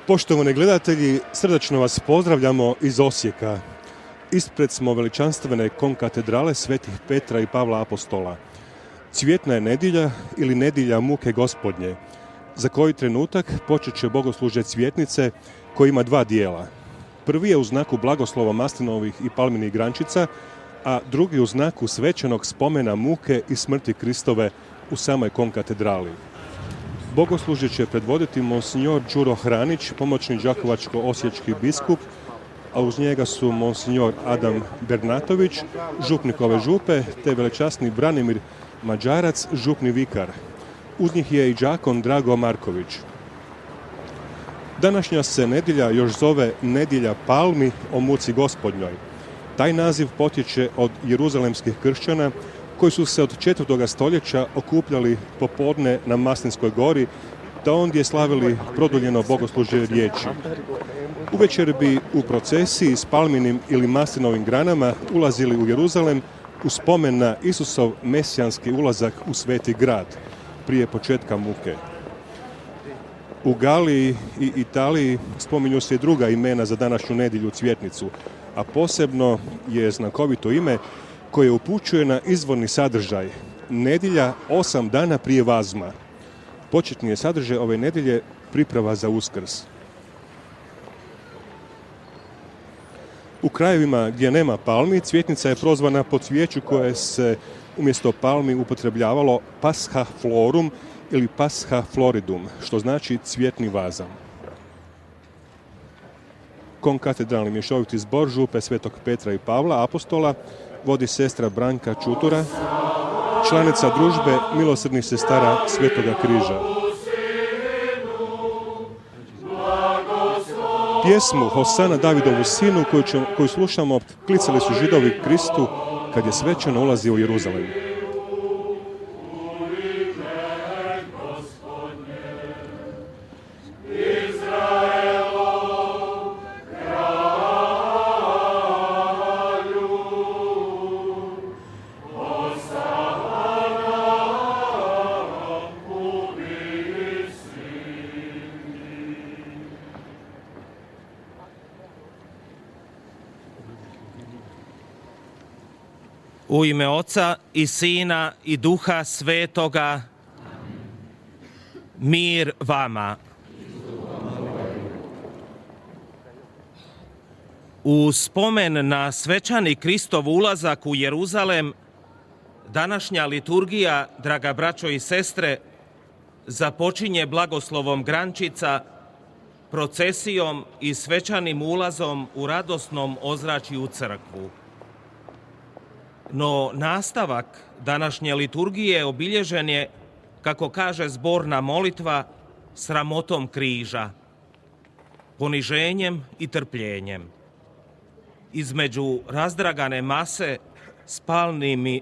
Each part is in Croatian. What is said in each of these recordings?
Poštovani gledatelji, srdačno vas pozdravljamo iz Osijeka. Ispred smo veličanstvene konkatedrale svetih Petra i Pavla Apostola. Cvjetna je nedjelja ili nedjelja muke Gospodnje. Za koji trenutak počet će bogoslužje cvjetnice koji ima dva dijela. Prvi je u znaku blagoslova maslinovih i palminih grančica, a drugi u znaku svećenog spomena muke i smrti Kristove u samoj konkatedrali. Bogoslužje će predvoditi monsignor Đuro Hranić, pomoćni đakovačko-osječki biskup, a uz njega su monsignor Adam Bernatović, župnik ove župe, te velečasni Branimir Mađarac, župni vikar. Uz njih je i đakon Drago Marković. Današnja se nedjelja još zove Nedjelja palmi o muci Gospodnjoj. Taj naziv potječe od jeruzalemskih kršćana koji su se od 4. stoljeća okupljali popodne na Maslinskoj gori, da ondje slavili produljeno bogoslužje riječi. Uvečer bi u procesiji s palminim ili maslinovim granama ulazili u Jeruzalem u spomen na Isusov mesijanski ulazak u Sveti grad prije početka muke. U Galiji i Italiji spominju se i druga imena za današnju nedjelju cvjetnicu, a posebno je znakovito ime koje upućuje na izvorni sadržaj. Nedjelja 8 dana prije Vazma. Početni je sadržaj ove nedjelje priprava za Uskrs. U krajevima gdje nema palmi, cvjetnica je prozvana po cvijeću koje se umjesto palmi upotrebljavalo Pascha florum ili Pascha floridum, što znači cvjetni vazam. Konkatedralni mješoviti zbor župe Svetog Petra i Pavla Apostola vodi sestra Branka Čutura, članica družbe milosrdnih sestara Svetoga križa. Pjesmu Hosana Davidovu sinu koju slušamo klicali su Židovi Kristu kad je svečano ulazio u Jeruzalem. U ime Oca i Sina i Duha Svetoga, mir vama. U spomen na svečani Kristov ulazak u Jeruzalem, današnja liturgija, draga braćo i sestre, započinje blagoslovom grančica, procesijom i svečanim ulazom u radosnom ozračju u crkvu. No nastavak današnje liturgije obilježen je, kako kaže zborna molitva, sramotom križa, poniženjem i trpljenjem. Između razdragane mase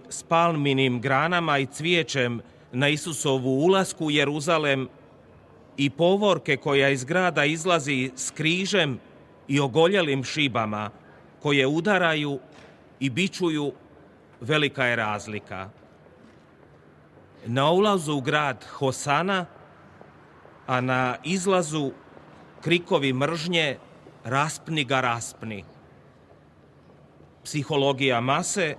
s palminim granama i cvijećem na Isusovu ulasku u Jeruzalem i povorke koja iz grada izlazi s križem i ogoljelim šibama koje udaraju i bičuju, velika je razlika. Na ulazu u grad Hosana, a na izlazu krikovi mržnje raspni ga raspni. Psihologija mase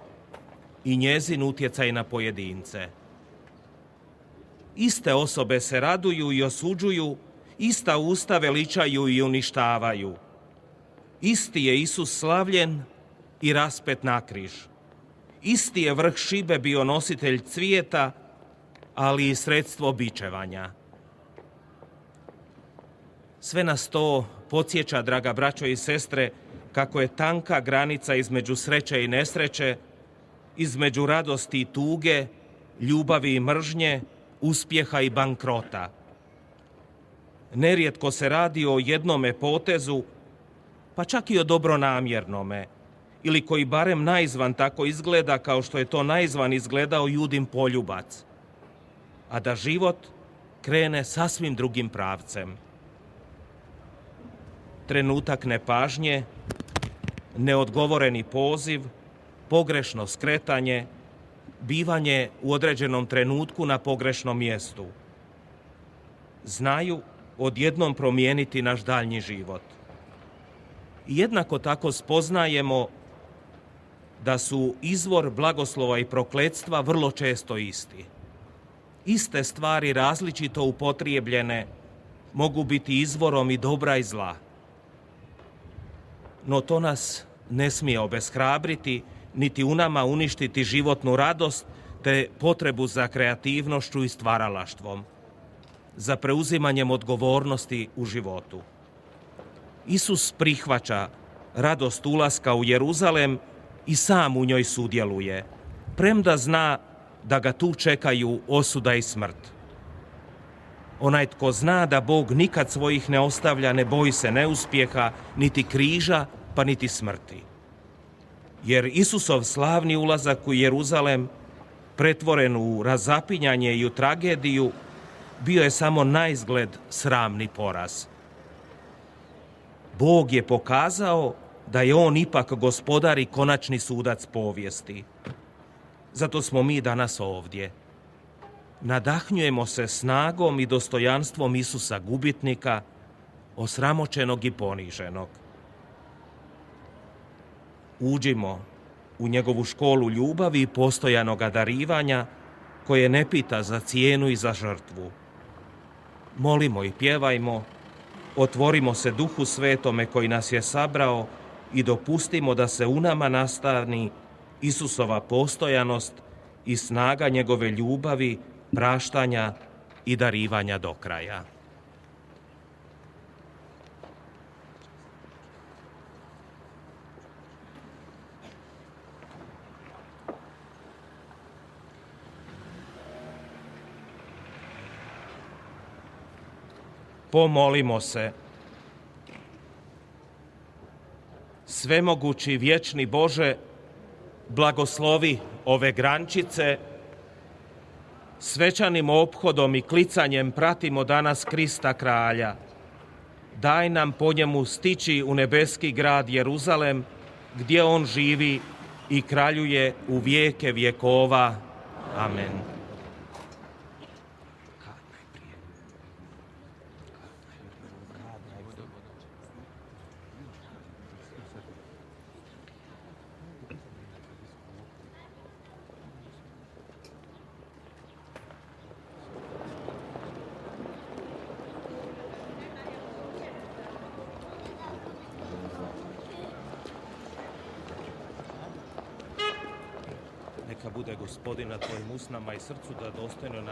i njezin utjecaj na pojedince. Iste osobe se raduju i osuđuju, ista usta veličaju i uništavaju. Isti je Isus slavljen i raspet na križ. Isti je vrh šibe bio nositelj cvijeta, ali i sredstvo bičevanja. Sve nas to podsjeća, draga braćo i sestre, kako je tanka granica između sreće i nesreće, između radosti i tuge, ljubavi i mržnje, uspjeha i bankrota. Nerijetko se radi o jednome potezu, pa čak i o dobronamjernome, ili koji barem naizvan tako izgleda kao što je to naizvan izgledao Judin poljubac, a da život krene sasvim drugim pravcem. Trenutak nepažnje, neodgovoreni poziv, pogrešno skretanje, bivanje u određenom trenutku na pogrešnom mjestu. Znaju odjednom promijeniti naš daljnji život. I jednako tako spoznajemo da su izvor blagoslova i prokletstva vrlo često isti. Iste stvari različito upotrijebljene mogu biti izvorom i dobra i zla. No to nas ne smije obeshrabriti, niti u nama uništiti životnu radost te potrebu za kreativnošću i stvaralaštvom, za preuzimanjem odgovornosti u životu. Isus prihvaća radost ulaska u Jeruzalem i sam u njoj sudjeluje, premda zna da ga tu čekaju osuda i smrt. Onaj tko zna da Bog nikad svojih ne ostavlja, ne boji se neuspjeha, niti križa, pa niti smrti. Jer Isusov slavni ulazak u Jeruzalem, pretvoren u razapinjanje i u tragediju, bio je samo naizgled sramni poraz. Bog je pokazao da je on ipak gospodar i konačni sudac povijesti. Zato smo mi danas ovdje. Nadahnjujemo se snagom i dostojanstvom Isusa gubitnika, osramoćenog i poniženog. Uđimo u njegovu školu ljubavi i postojanoga darivanja, koje ne pita za cijenu i za žrtvu. Molimo i pjevajmo, otvorimo se Duhu Svetome koji nas je sabrao i dopustimo da se u nama nastavi Isusova postojanost i snaga njegove ljubavi, praštanja i darivanja do kraja. Pomolimo se. Svemogući vječni Bože, blagoslovi ove grančice. Svečanim ophodom i klicanjem pratimo danas Krista Kralja. Daj nam po njemu stići u nebeski grad Jeruzalem, gdje on živi i kraljuje u vijeke vjekova. Amen. Neka bude Gospodin na tvojim usnama i srcu, da dostojno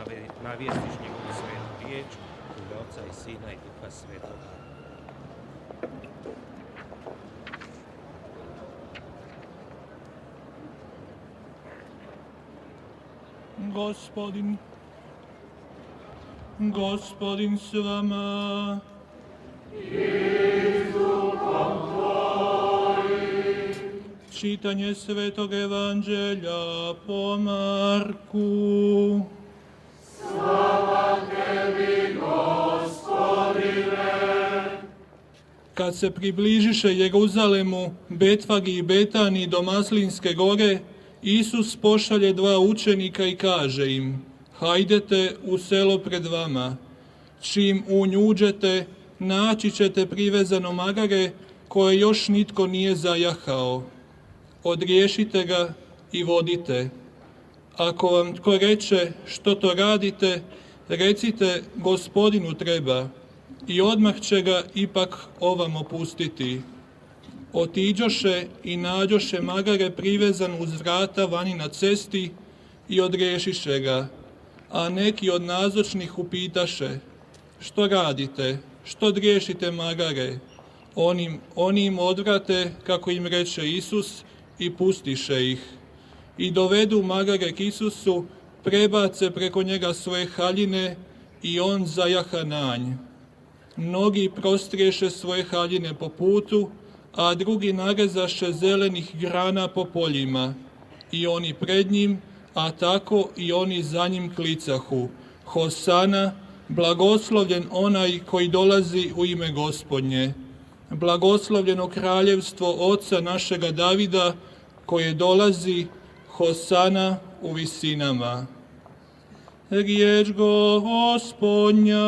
navijestiš njegovu svetu riječ, u ime Oca i Sina i Duha Svetoga. Gospodin s vama. Čitanje Svetog Evanđelja po Marku. Slava tebi, Gospodine! Kad se približiše Jeruzalemu, Betfagi i Betani do Maslinske gore, Isus pošalje 2 učenika i kaže im: hajdete u selo pred vama. Čim u nju uđete, naći ćete privezano magare koje još nitko nije zajahao. Odriješite ga i vodite. Ako vam tko reče što to radite, recite Gospodinu treba i odmah će ga ipak ovamo pustiti. Otiđoše i nađoše magare privezan uz vrata vani na cesti i odriješiše ga. A neki od nazočnih upitaše: što radite, što driješite magare? Oni im odvrate kako im reče Isus i pustiše ih. I dovedu magare k Isusu, prebace preko njega svoje haljine i on zajaha na nj. Mnogi prostriješe svoje haljine po putu, a drugi narezaše zelenih grana po poljima. I oni pred njim, a tako i oni za njim klicahu: Hosana, blagoslovljen onaj koji dolazi u ime Gospodnje. Blagoslovljeno kraljevstvo oca našega Davida, koje dolazi, Hosana u visinama. Riječ Gospodnja.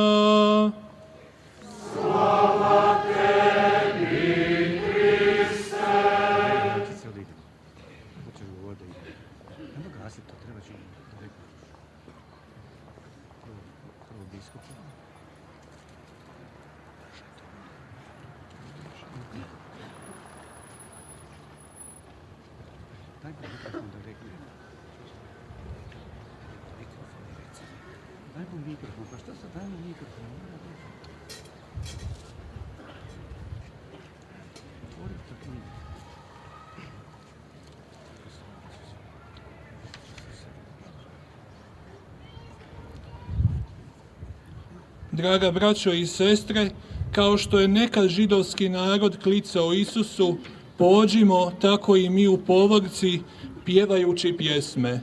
Draga braćo i sestre, kao što je nekad židovski narod klicao Isusu, pođimo tako i mi u povorci, pjevajući pjesme.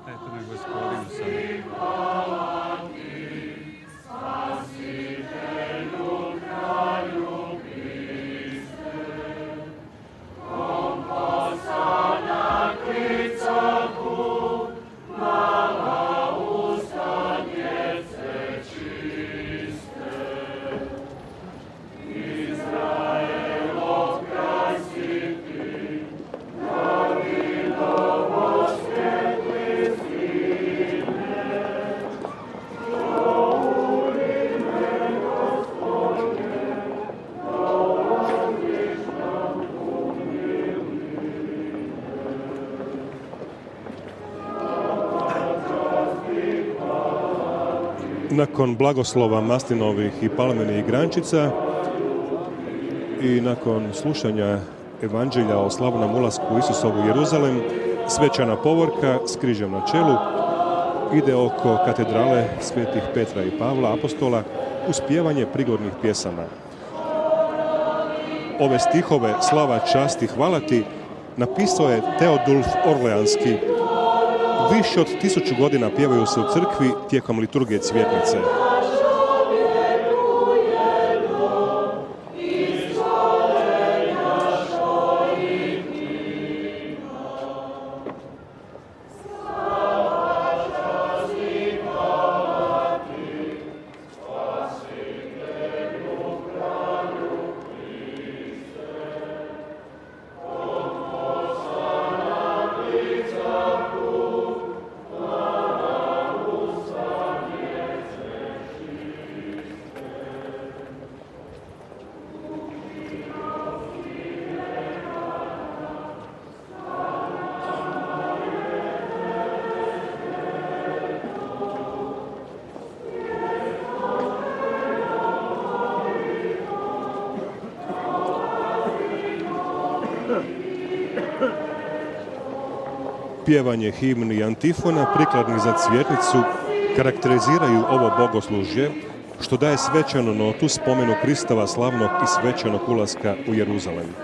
Eto me Gospodin sada. Nakon blagoslova maslinovih i palminih grančica i nakon slušanja evanđelja o slavnom ulasku Isusovu u Jeruzalem, svečana povorka s križem na čelu ide oko katedrale svetih Petra i Pavla, apostola, uz pjevanje prigodnih pjesama. Ove stihove Slava, čast i hvala ti napisao je Teodulf Orleanski. Više od 1000 godina pjevaju se u crkvi tijekom liturgije Cvjetnice. Pjevanje himni i antifona prikladnih za Cvjetnicu karakteriziraju ovo bogoslužje, što daje svečanu notu spomenu Kristova slavnog i svečanog ulaska u Jeruzalem.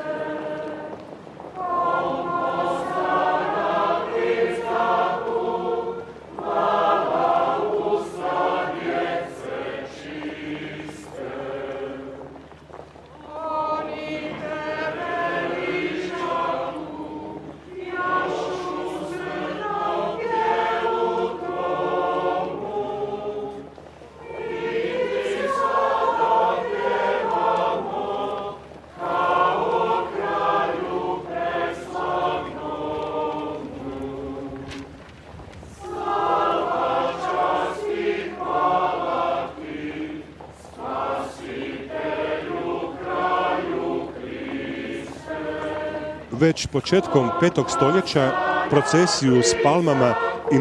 Već početkom 5. stoljeća procesiju s palmama i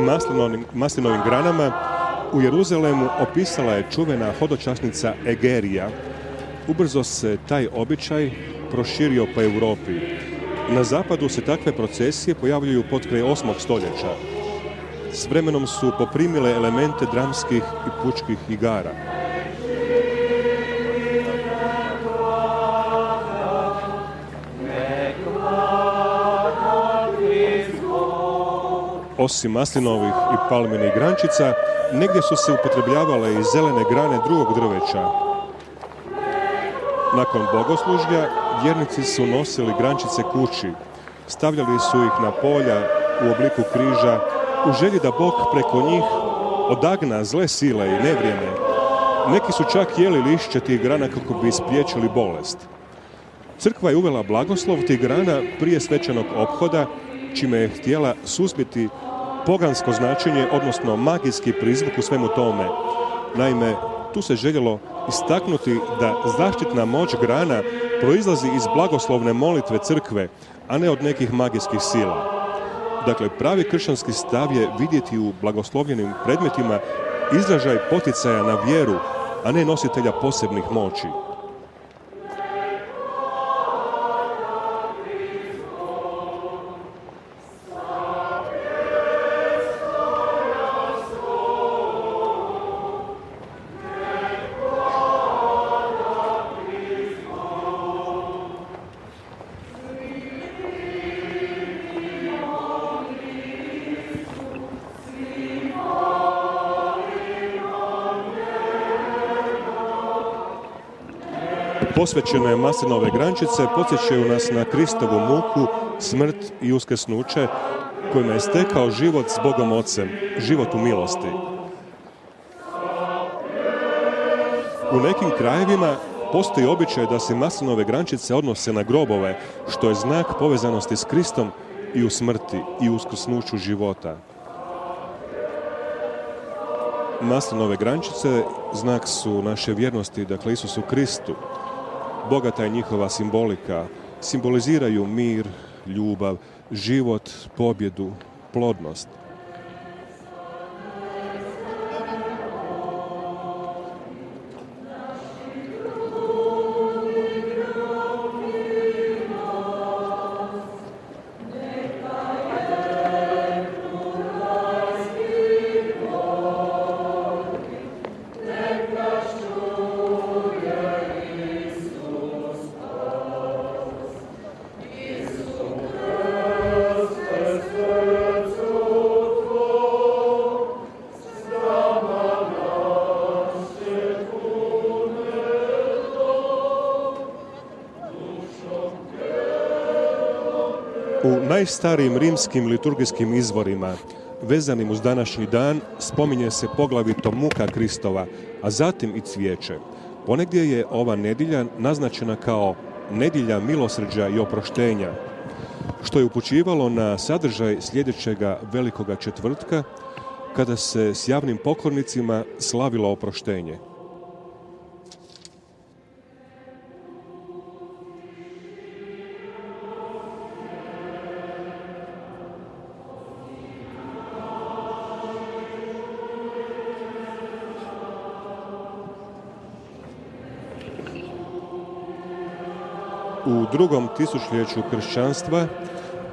maslinovim granama u Jeruzalemu opisala je čuvena hodočasnica Egerija. Ubrzo se taj običaj proširio po Europi. Na zapadu se takve procesije pojavljuju potkraj 8. stoljeća. S vremenom su poprimile elemente dramskih i pučkih igara. Osim maslinovih i palminih grančica, negdje su se upotrebljavale i zelene grane drugog drveća. Nakon bogoslužja, vjernici su nosili grančice kući. Stavljali su ih na polja u obliku križa, u želji da Bog preko njih odagna zle sile i nevrijeme Neki su čak jeli lišće tih grana kako bi spriječili bolest. Crkva je uvela blagoslov tih grana prije svečanog ophoda, čime je htjela suzbiti pogansko značenje, odnosno magijski prizvuk u svemu tome. Naime, tu se željelo istaknuti da zaštitna moć grana proizlazi iz blagoslovne molitve crkve, a ne od nekih magijskih sila. Dakle, pravi kršćanski stav je vidjeti u blagoslovljenim predmetima izražaj poticaja na vjeru, a ne nositelja posebnih moći. Posvećene maslinove grančice podsjećaju nas na Kristovu muku, smrt i uskrsnuće, kojima je stekao život s Bogom Ocem, život u milosti. U nekim krajevima postoji običaj da se maslinove grančice odnose na grobove, što je znak povezanosti s Kristom i u smrti i u uskrsnuću života. Maslinove grančice znak su naše vjernosti, dakle Isusu Kristu. Bogata je njihova simbolika, simboliziraju mir, ljubav, život, pobjedu, plodnost. U najstarijim rimskim liturgijskim izvorima, vezanim uz današnji dan, spominje se poglavito muka Kristova, a zatim i cvijeće. Ponegdje je ova nedjelja naznačena kao nedjelja milosrđa i oproštenja, što je upućivalo na sadržaj sljedećega velikoga četvrtka, kada se s javnim pokornicima slavilo oproštenje. U drugom tisućljeću kršćanstva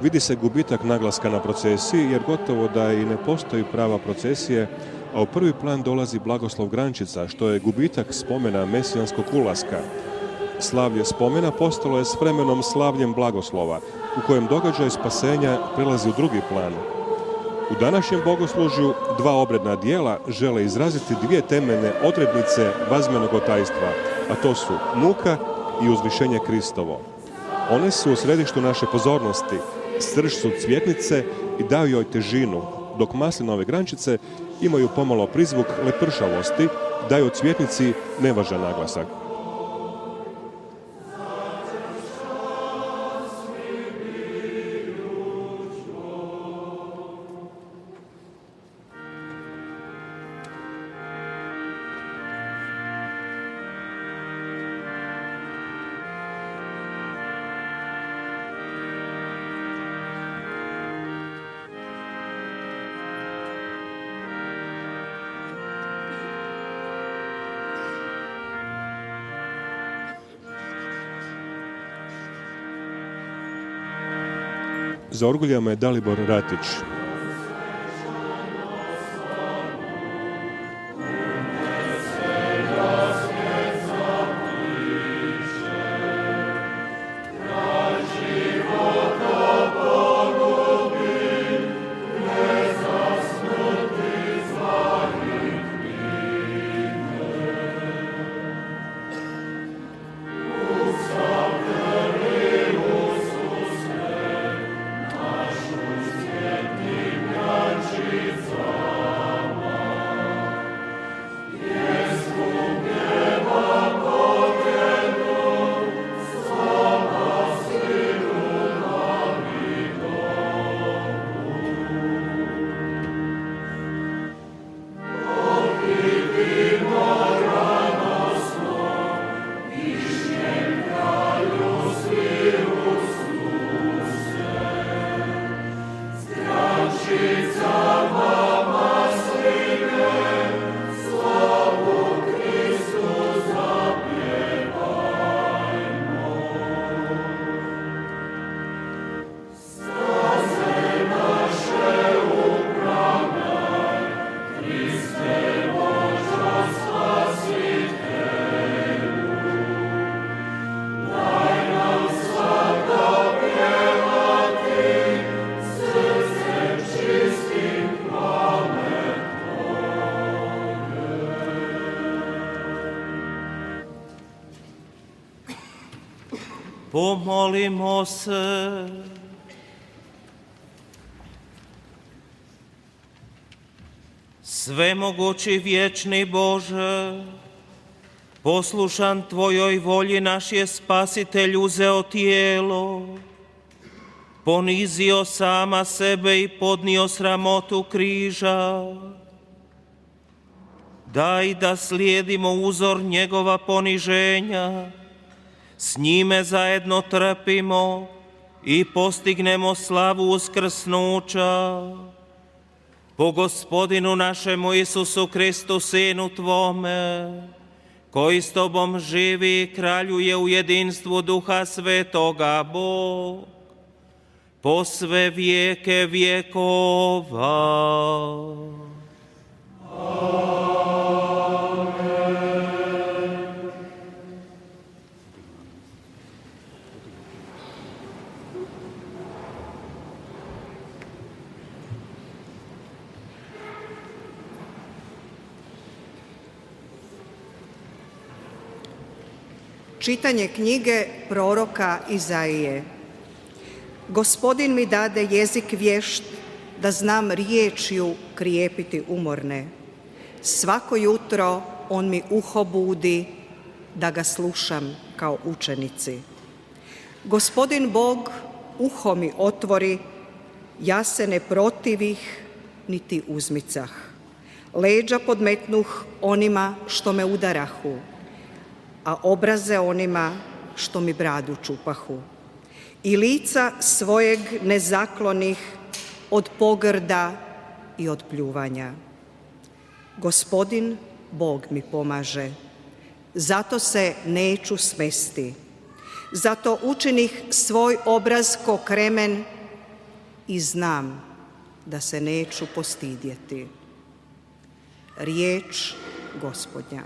vidi se gubitak naglaska na procesiji, jer gotovo da i ne postoji prava procesije, a u prvi plan dolazi blagoslov grančica, što je gubitak spomena mesijanskog ulaska. Slavlje spomena postalo je s vremenom slavljem blagoslova, u kojem događaj spasenja prelazi u drugi plan. U današnjem bogoslužju dva obredna dijela žele izraziti dvije temeljne odrednice vazmenog otajstva, a to su muka i uzvišenje Kristovo. One su u središtu naše pozornosti, srž su cvjetnice i daju joj težinu, dok maslinove grančice imaju pomalo prizvuk lepršavosti, daju cvjetnici nevažan naglasak. Za orguljama je Dalibor Ratić. Amen. Pomolimo se. Svemogući vječni Bože, poslušan Tvojoj volji naš je Spasitelj uzeo tijelo, ponizio sama sebe i podnio sramotu križa. Daj da slijedimo uzor njegova poniženja, s njime zajedno trpimo i postignemo slavu uskrsnuća. Po Gospodinu našemu Isusu Kristu, Sinu Tvome, koji s Tobom živi i kraljuje u jedinstvu Duha Svetoga Bog, po sve vijeke vjekova. Čitanje knjige proroka Izaije. Gospodin mi dade jezik vješt, da znam riječju krijepiti umorne. Svako jutro on mi uho budi, da ga slušam kao učenici. Gospodin Bog uho mi otvori, ja se ne protivih niti uzmicah. Leđa podmetnuh onima što me udarahu, a obraze onima što mi bradu čupahu. I lica svojeg ne zaklonih od pogrda i od pljuvanja. Gospodin Bog mi pomaže, zato se neću smesti. Zato učinih svoj obraz ko kremen i znam da se neću postidjeti. Riječ Gospodnja.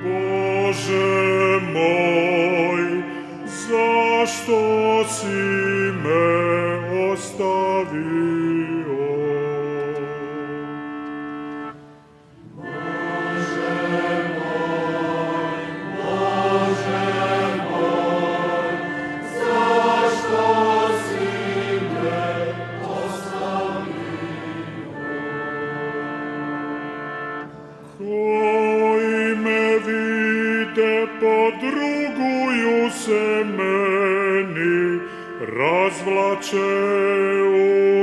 Bože moj, zašto si me ostavio? Koji me vide podruguju se meni, razvlače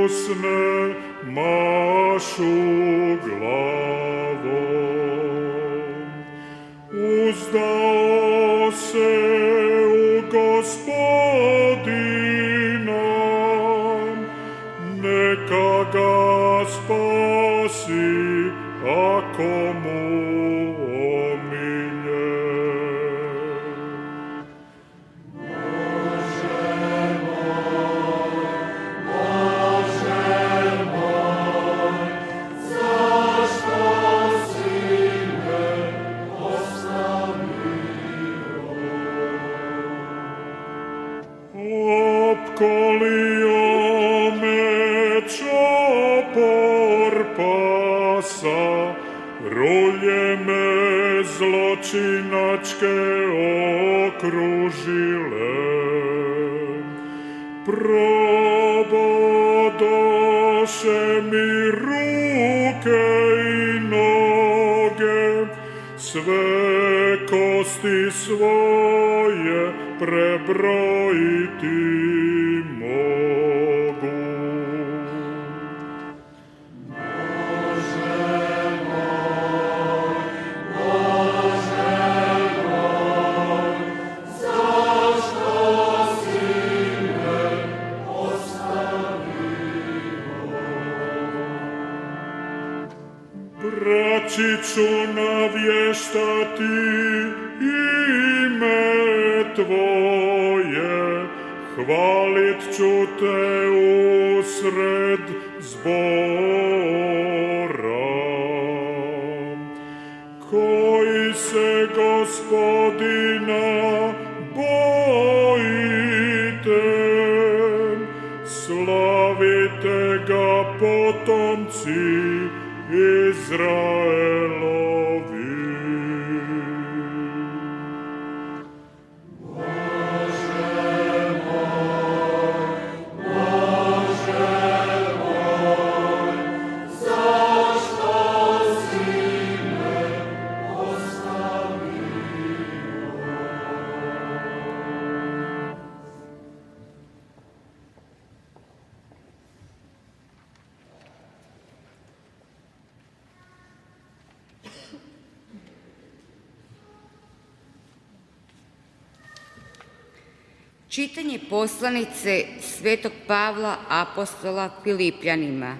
usne, mašu glavom. Uzdao se u Gospodina, neka ga spasi, ako mu omiljen. Zašto si me ostavio? Opkolio me čopor pasa, rulje me zločinačke okružile. Probodoše mi ruke i noge, sve kosti svoje prebrojiti mogu. Braći ću navještati ime Tvoje, hvalit ću Te usred zbora. Gospodina bojite, slavite ga potomci Izraelovi. Čitanje poslanice Svetog Pavla apostola Filipljanima.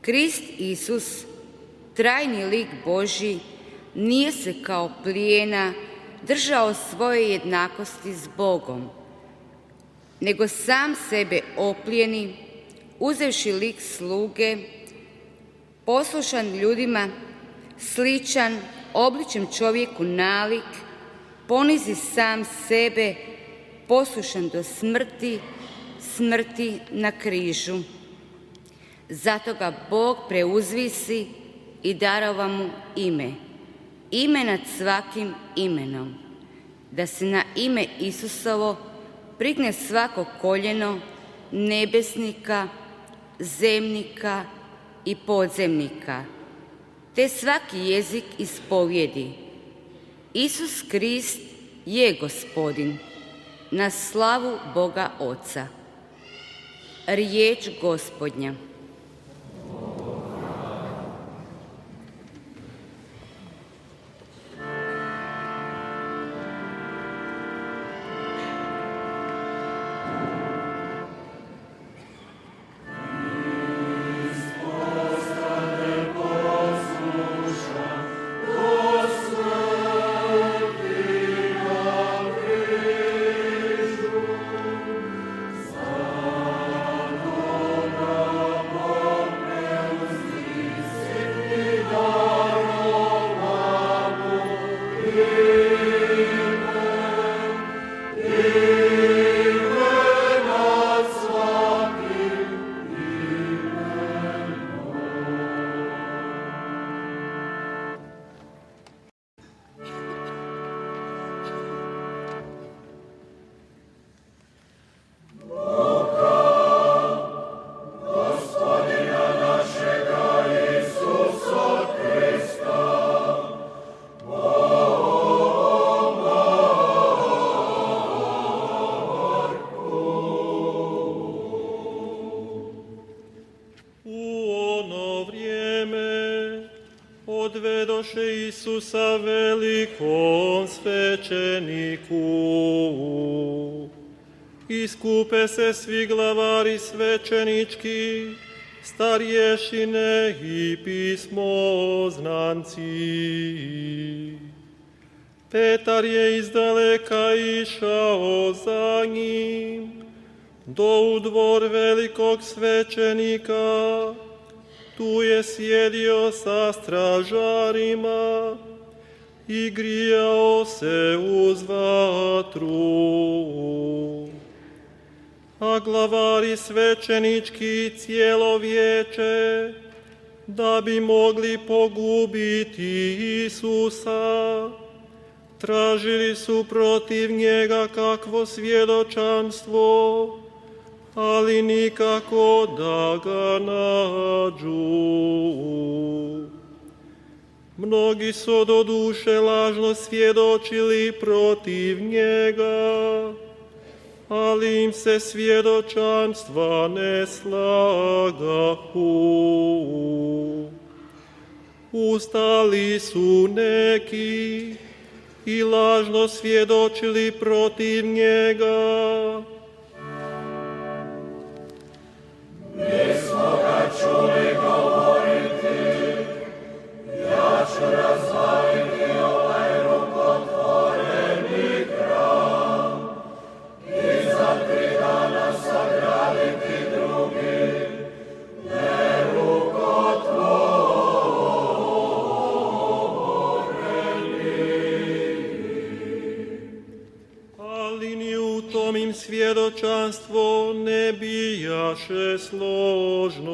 Krist Isus, trajni lik Božji, nije se kao plijena držao svoje jednakosti s Bogom, nego sam sebe oplijeni, uzevši lik sluge, poslušan ljudima, sličan, obličem čovjeku nalik, ponizi sam sebe, poslušan do smrti, smrti na križu. Zato ga Bog preuzvisi i darova mu ime, ime nad svakim imenom, da se na ime Isusovo prigne svako koljeno nebesnika, zemnika i podzemnika, te svaki jezik ispovjedi: Isus Krist je Gospodin, na slavu Boga Oca. Riječ Gospodnja. odvedoše Isusa velikom svećeniku. Iskupe se svi glavari svećenički, starješine i pismoznanci. Petar je izdaleka išao za njim, do u dvor velikog svećenika. Tu je sjedio sa stražarima i grijao se uz vatru. A glavari svećenički cijelo vijeće, da bi mogli pogubiti Isusa, tražili su protiv njega kakvo svjedočanstvo, ali nikako da ga nađu. Mnogi su do duše lažno svjedočili protiv njega, ali im se svjedočanstva ne slagahu. Ustali su neki i lažno svjedočili protiv njega. Mi smo ga čuli govoriti, ja ću razvaliti ovaj rukotvoreni hram i za 3 dana sagraditi drugi, nerukotvoreni. što im svjedočanstvo ne bijaše složno.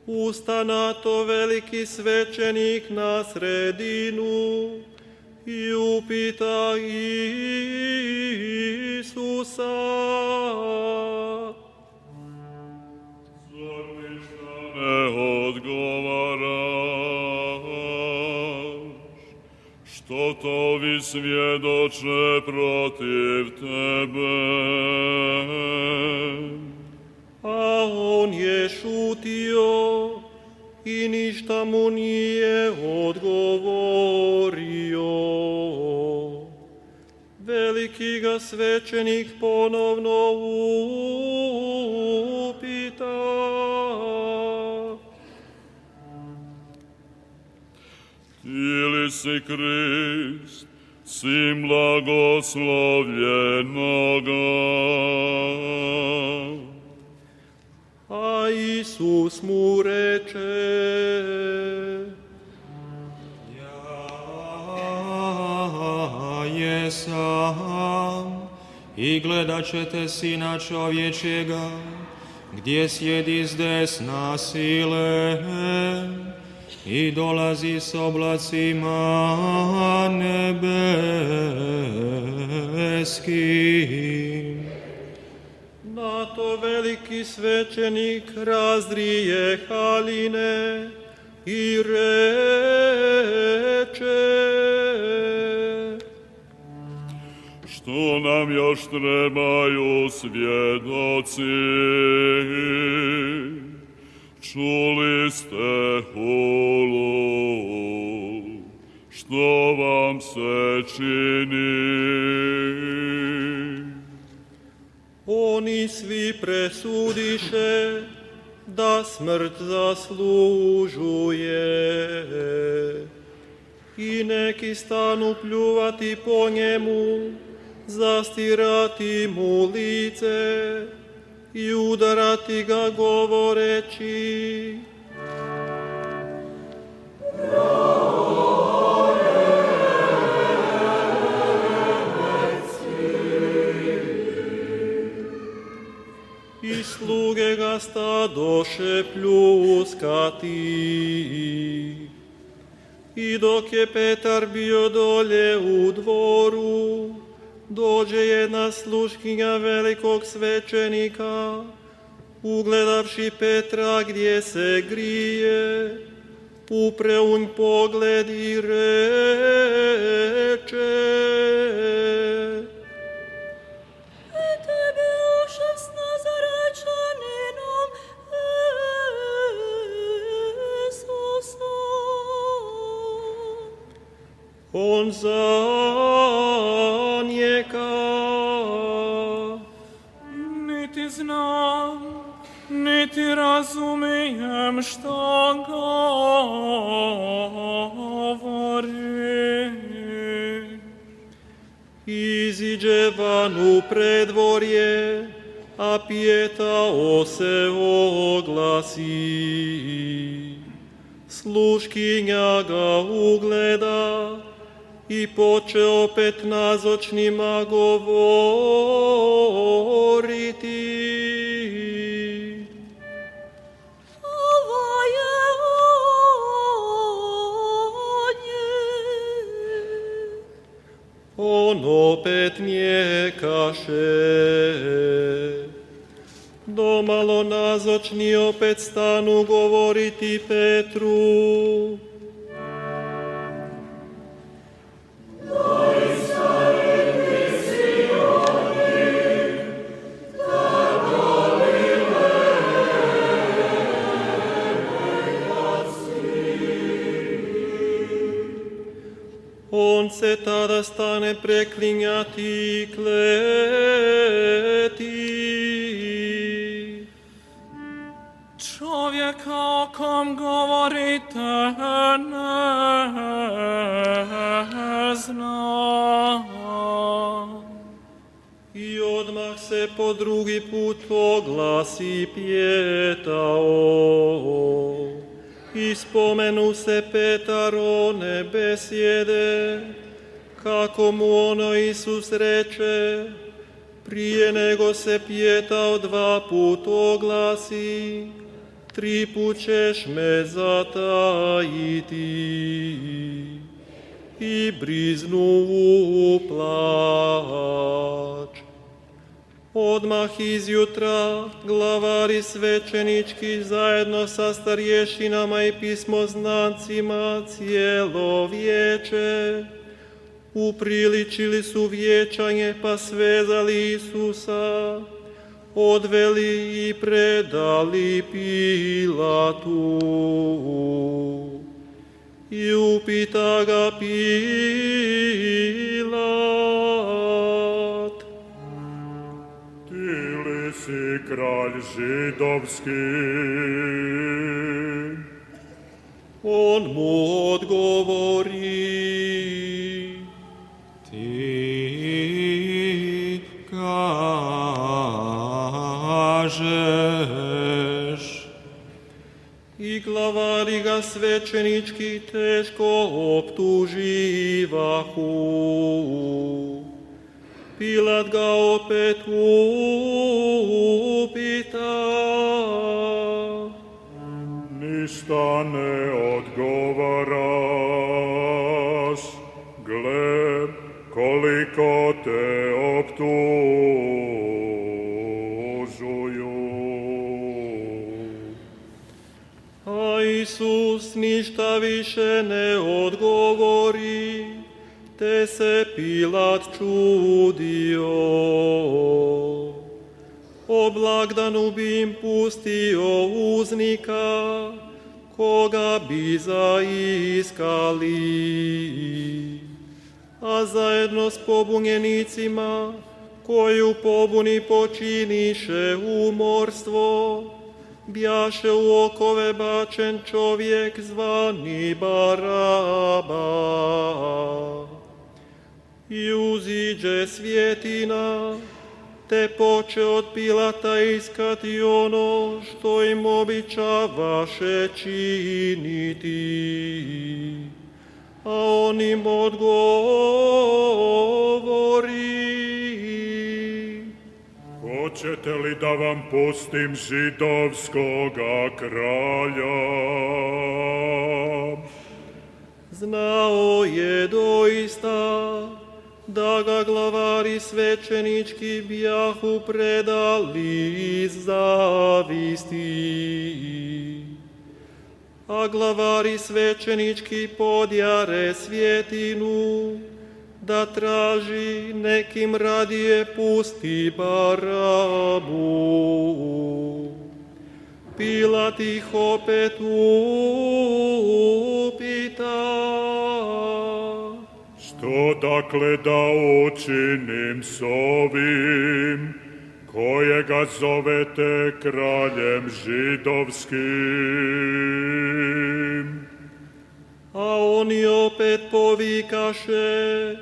Ustana to veliki svećenik na sredinu i upita Isusa: Zar ništa ne odgovaraš? Što to vi svjedoče protiv tebe? A on je šutio i ništa mu nije odgovorio. Veliki ga svećenik ponovno upita: Ti li si Krist, sin blagoslovljenoga? A Isus mu reče: Ja jesam, i gledat ćete Sina čovječega, gdje sjedi s desna sile i dolazi s oblacima nebeskim. Na to veliki svećenik razdrije haljine i reče: Što nam još trebaju svjedoci? Čuli ste hulu, što vam se čini? Oni svi presudiše da smrt zaslužuje i neki stanu pljuvati po njemu, zastirati mu lice i udarati ga govoreći: I sluge ga stadoše pljuskati. I dok je Petar bio dolje u dvoru, dođe jedna sluškinja velikog svećenika, ugledavši Petra gdje se grije, upreunj pogled i reče: On zanjeka: Niti znam, niti razumijem što govori. Iziđe van u predvorje, a pijetao se oglasi. Sluškinja ga ugleda i poče opet nazočnima govoriti: Ovo je on. On opet mjekaše. Domalo nazočni opet stanu govoriti Petru: On se tada stane preklinjati i kleti: Čovjeka o kom govorite ne znam. I odmah se po drugi put oglasi pijetao. I spomenu se Petar one besjede, Kako mu ono Isus reče, prije nego se pijetao 2 put oglasi, 3 put ćeš me zatajiti. I briznu u plač. Odmah izjutra glavari svećenički zajedno sa starješinama i pismoznancima cijelo vijeće upriličili su vijećanje pa svezali Isusa, odveli i predali Pilatu. I upita ga Pilat: Ti li si kralj židovski? On mu odgovori: Ti kažeš. I glavari ga svećenički teško optuživahu. Pilat ga opet upita: Ništa ne odgovaraš, gle koliko te optužuju. A Isus ništa više ne odgovori, te se Pilat čudio. O blagdanu bi im pustio uznika, koga bi zaiskali. A zajedno s pobunjenicima, koju pobuni počiniše umorstvo, bjaše u okove bačen čovjek zvani Baraba. I uziđe svjetina, te poče od Pilata iskati ono što im običavaše činiti. A on im odgovori: Hoćete li da vam pustim židovskoga kralja? Znao je doista da ga glavari svećenički bjahu predali iz zavisti. A glavari svećenički podjare svjetinu, da traži nekim radije pusti Barabu. Pilat ih opet upita: Što dakle da učinim s ovim, kojega zovete kraljem židovskim? A oni opet povikaše: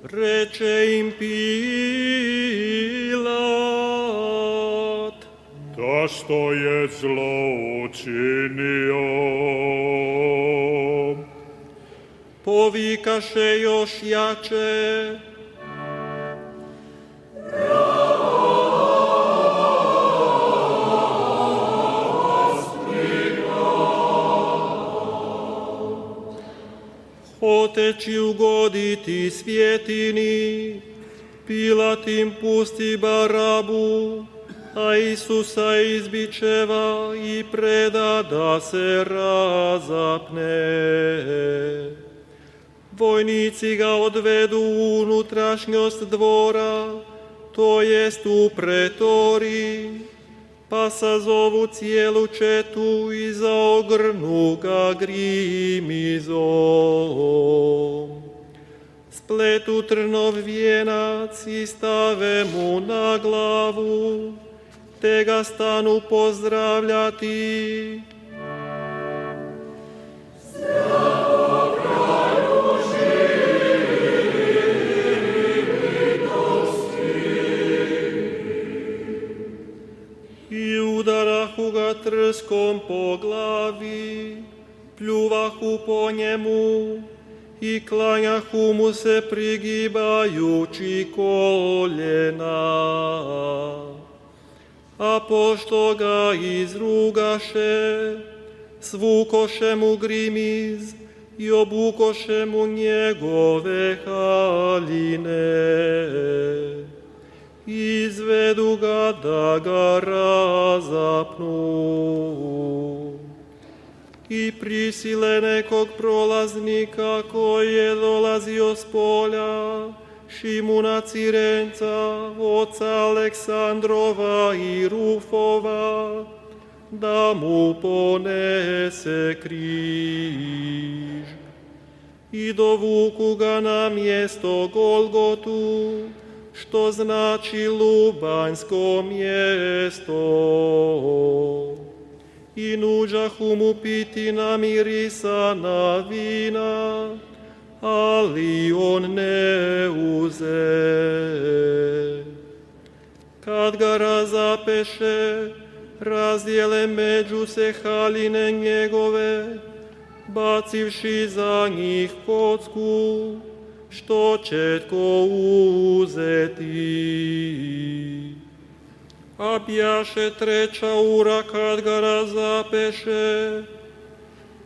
Reče im Pilat: Ta što je zlo učinio? Povikaše još jače: Hoteći ugoditi svjetini, Pilat im pusti Barabu, a Isusa izbičeva i preda da se razapne. Vojnici ga odvedu u unutrašnjost dvora, to jest u pretoriji, pa sazovu cijelu četu i zaogrnu ga grimizom. Spletu trnov vijenac i stave mu na glavu, te ga stanu pozdravljati. Zdravo kralju živi, židovski. Tučahu ga trskom po glavi, pljuvahu po njemu i klanjahu mu se prigibajući koljena. A pošto ga izrugaše, svukoše mu grimiz i obukoše mu njegove haljine. Izvedu ga da ga razapnu. I prisile nekog prolaznika koji je dolazio s polja, Šimuna Cirenca, oca Aleksandrova i Rufova, da mu ponese križ. I dovuku ga na mjesto Golgotu, što znači lubanjsko mjesto. I nuđahu mu piti namirisana vina, ali on ne uze. Kad ga razapeše, razdjele među se haljine njegove, bacivši za njih kocku, što će tko uzeti. A bjaše treća ura kad ga razapeše,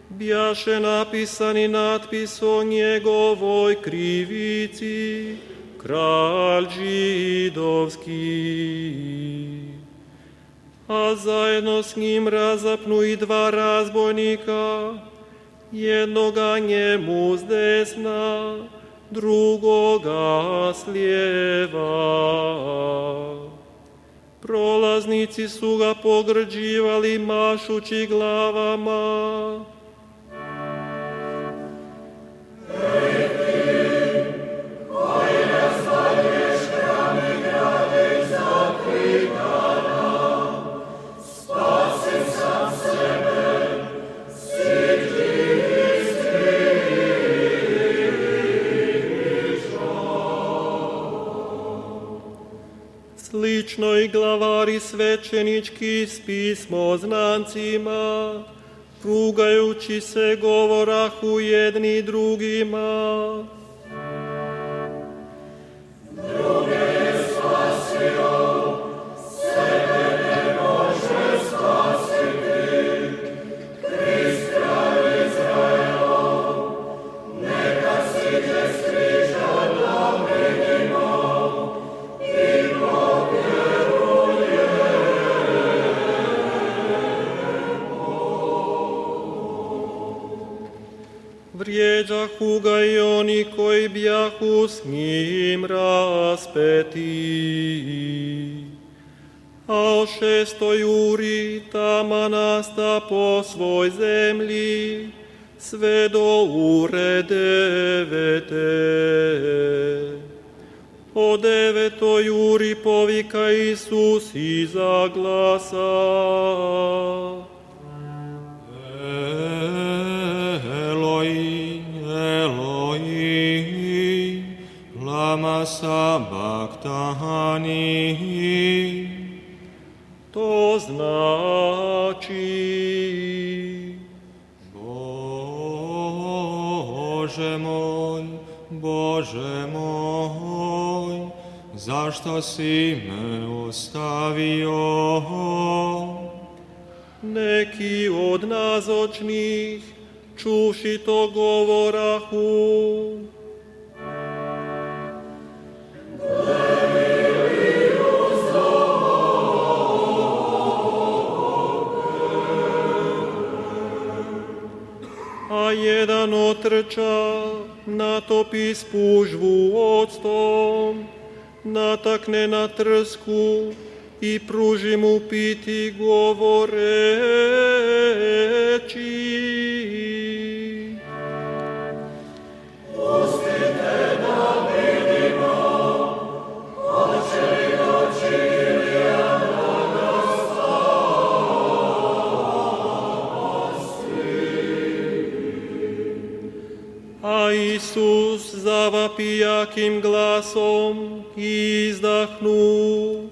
bjaše napisani natpis o njegovoj krivici, kralj židovski. A zajedno s njim razapnu i dva razbojnika, jednoga njemu s desna, drugoga s lijeva. Prolaznici su ga pogrđivali mašući glavama. Slično i glavari svećenički s pismoznancima, rugajući se govorahu jedni drugima. Druge je spasio, sebe ne može spasiti. Krist kralj Izraelov, neka siđe s križa da vidimo i vrijeđahu ga i oni koji bjahu s njim raspeti. A o 6. uri tama nasta po svoj zemlji, sve do ure 9. O 9. uri povika Isus iza glasa. Eloi, Eloi, lama sabachthani. To znači: Bože moj, zašto si me ostavio? Neki od nazočnih, čuši to govorahu: a jedan otrča, natopi spužvu octom, natakne na trsku i pruži mu piti govoreći: Pustite da vidimo, hoće li doći Ilija da ga spasi. A Isus zavapi jakim glasom i izdahnu: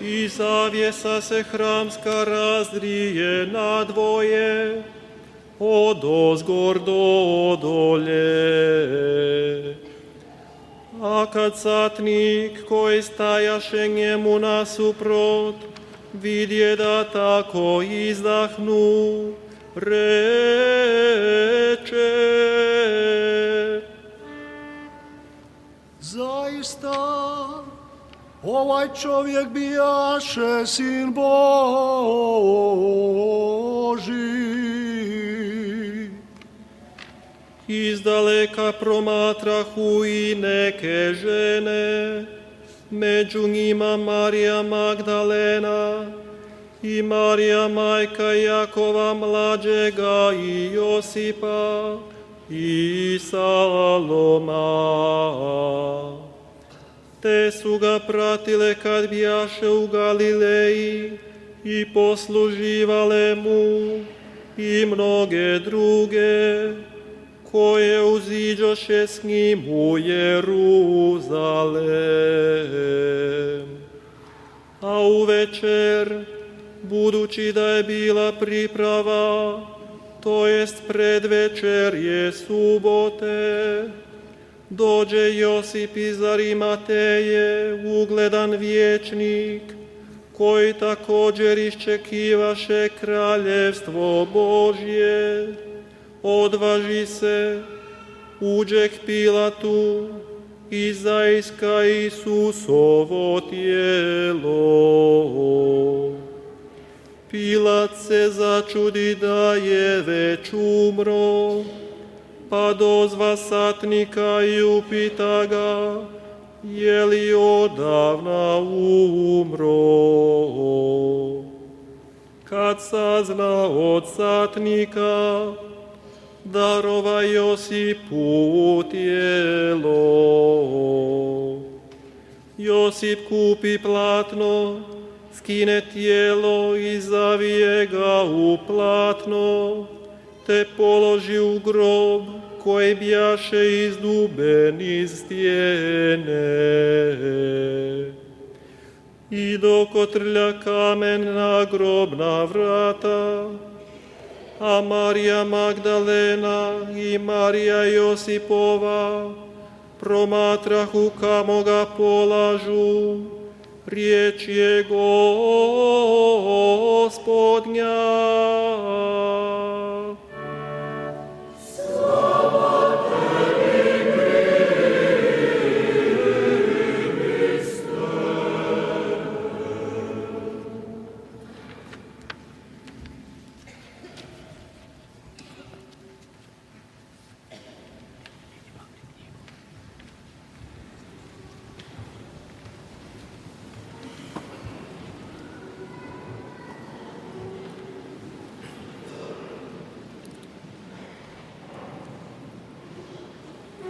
i zavjesa se hramska razdrije na dvoje, odozgor do dolje. A kad satnik koji stajaše njemu nasuprot, vidje da tako izdahnu, reče: zaista, ovaj čovjek bijaše sin Boži. Izdaleka promatrahu i neke žene, među njima Marija Magdalena i Marija majka Jakova mlađega i Josipa i Saloma. Te su ga pratile kad bijaše u Galileji i posluživale mu, i mnoge druge koje uziđoše s njim u Jeruzalem. A uvečer, budući da je bila priprava, to jest predvečerje subote, dođe Josip iz Arimateje, ugledan vijećnik, koji također iščekivaše kraljevstvo Božje. Odvaži se, uđe k Pilatu i zaiska Isusovo tijelo. Pilat se začudi da je već umro, pa dozva satnika i upita ga, je li odavna umro. Kad sazna od satnika, darova Josipu tijelo. Josip kupi platno, skine tijelo i zavije ga u platno, te položi u grob koji bjaše izduben iz stijene. I dok otrlja kamen na grobna vrata, a Marija Magdalena i Marija Josipova promatrahu kamo ga polažu, riječ je Gospodnja.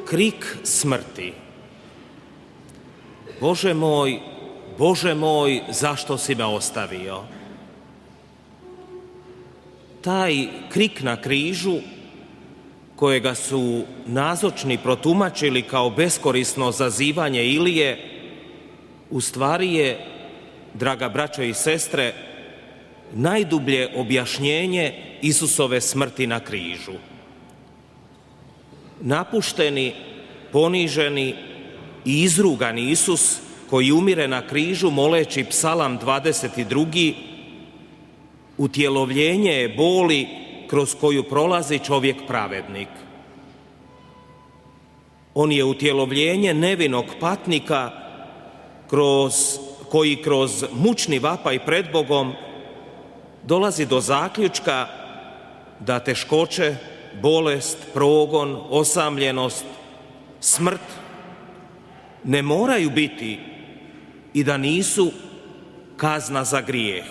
Krik smrti. Bože moj, zašto si me ostavio? Taj krik na križu, kojega su nazočni protumačili kao beskorisno zazivanje Ilije, u stvari je, draga braćo i sestre, najdublje objašnjenje Isusove smrti na križu. Napušteni, poniženi i izrugani Isus, koji umire na križu moleći Psalam 22. utjelovljenje je boli kroz koju prolazi čovjek pravednik. On je utjelovljenje nevinog patnika koji kroz mučni vapaj pred Bogom dolazi do zaključka da teškoće, bolest, progon, osamljenost, smrt ne moraju biti i da nisu kazna za grijeh,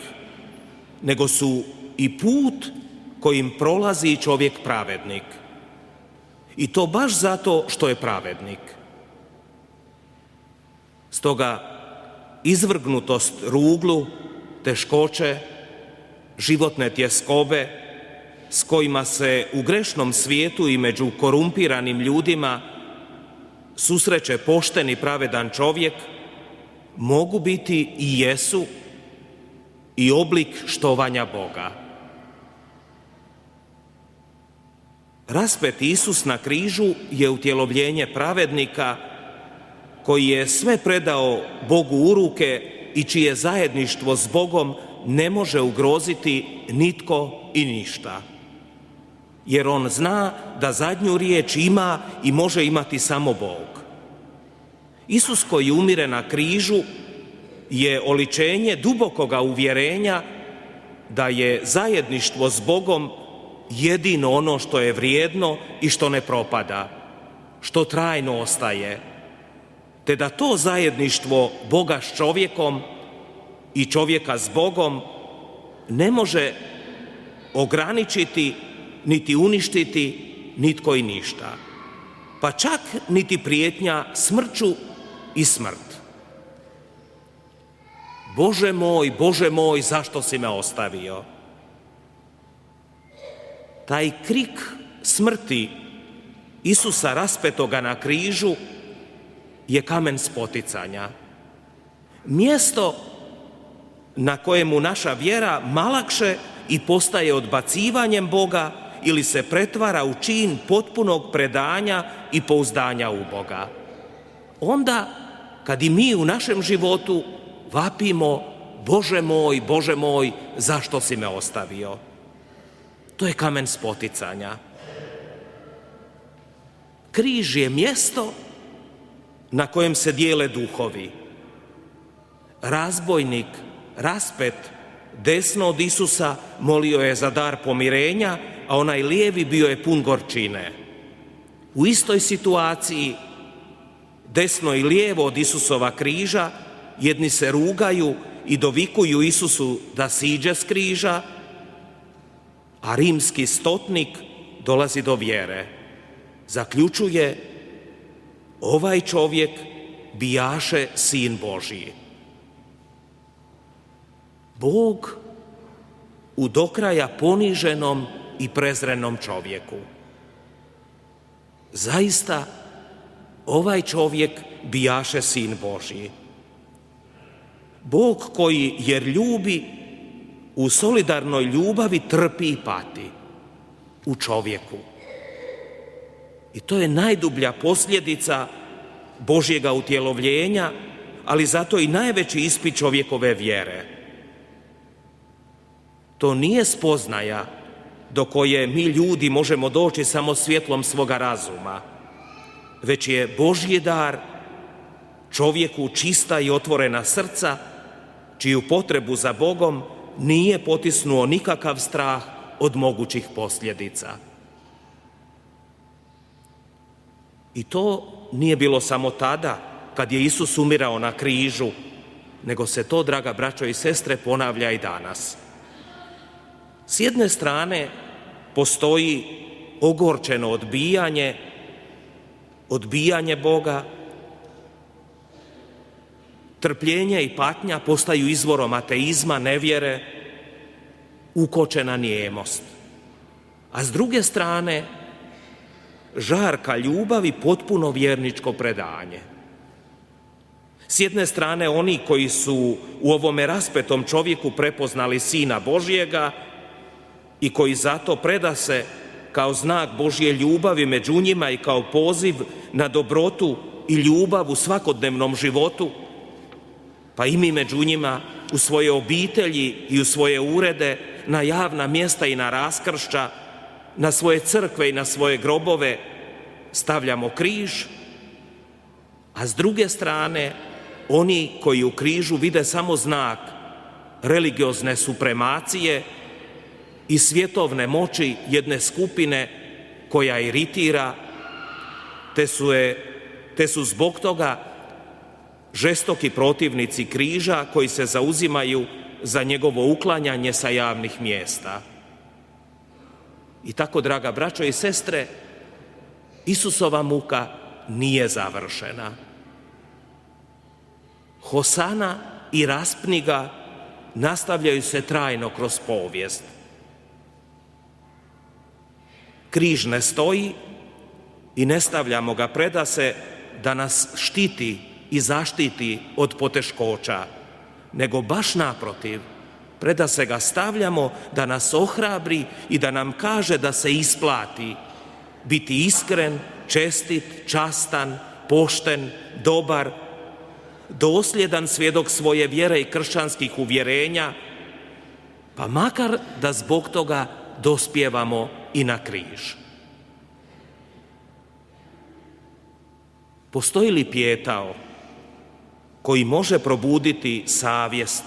nego su i put kojim prolazi čovjek pravednik. I to baš zato što je pravednik. Stoga izvrgnutost ruglu, teškoće, životne tjeskobe s kojima se u grešnom svijetu i među korumpiranim ljudima susreće pošten i pravedan čovjek, mogu biti i jesu i oblik štovanja Boga. Raspet Isus na križu je utjelovljenje pravednika koji je sve predao Bogu u ruke i čije zajedništvo s Bogom ne može ugroziti nitko i ništa. Jer on zna da zadnju riječ ima i može imati samo Bog. Isus koji umire na križu je oličenje dubokoga uvjerenja da je zajedništvo s Bogom jedino ono što je vrijedno i što ne propada, što trajno ostaje, te da to zajedništvo Boga s čovjekom i čovjeka s Bogom ne može ograničiti niti uništiti nitko i ništa, pa čak niti prijetnja smrću i smrt. Bože moj, zašto si me ostavio? Taj krik smrti Isusa raspetoga na križu je kamen spoticanja. Mjesto na kojemu naša vjera malakše i postaje odbacivanjem Boga ili se pretvara u čin potpunog predanja i pouzdanja u Boga. Onda, kad i mi u našem životu vapimo, Bože moj, zašto si me ostavio? To je kamen spoticanja. Križ je mjesto na kojem se dijele duhovi. Razbojnik, raspet, desno od Isusa molio je za dar pomirenja, a onaj lijevi bio je pun gorčine. U istoj situaciji, desno i lijevo od Isusova križa, jedni se rugaju i dovikuju Isusu da siđe s križa, a rimski stotnik dolazi do vjere. Zaključuje, ovaj čovjek bijaše sin Božji. Bog u dokraja poniženom i prezrenom čovjeku. Zaista, ovaj čovjek bijaše sin Božji. Bog koji, jer ljubi, u solidarnoj ljubavi trpi i pati u čovjeku. I to je najdublja posljedica Božjega utjelovljenja, ali zato i najveći ispit čovjekove vjere. To nije spoznaja do koje mi ljudi možemo doći samo svjetlom svoga razuma, već je Božji dar čovjeku čista i otvorena srca, čiju potrebu za Bogom nije potisnuo nikakav strah od mogućih posljedica. I to nije bilo samo tada kad je Isus umirao na križu, nego se to, draga braćo i sestre, ponavlja i danas. S jedne strane postoji ogorčeno odbijanje Boga, trpljenje i patnja postaju izvorom ateizma, nevjere, ukočena nijemost. A s druge strane, žarka ljubav i potpuno vjerničko predanje. S jedne strane, oni koji su u ovome raspetom čovjeku prepoznali Sina Božjega i koji zato predase kao znak Božje ljubavi među njima i kao poziv na dobrotu i ljubav u svakodnevnom životu, pa i mi među njima u svoje obitelji i u svoje urede, na javna mjesta i na raskršća, na svoje crkve i na svoje grobove stavljamo križ, a s druge strane oni koji u križu vide samo znak religiozne supremacije i svjetovne moći jedne skupine koja iritira, te su zbog toga žestoki protivnici križa koji se zauzimaju za njegovo uklanjanje sa javnih mjesta. I tako, draga braćo i sestre, Isusova muka nije završena. Hosana i raspni ga nastavljaju se trajno kroz povijest. Križ ne stoji i ne stavljamo ga predase da nas štiti i zaštiti od poteškoća, nego baš naprotiv, Predase ga stavljamo da nas ohrabri i da nam kaže da se isplati biti iskren, čestit, častan, pošten, dobar, dosljedan svjedok svoje vjere i kršćanskih uvjerenja, pa makar da zbog toga dospijevamo i na križ. Postoji li pijetao koji može probuditi savjest,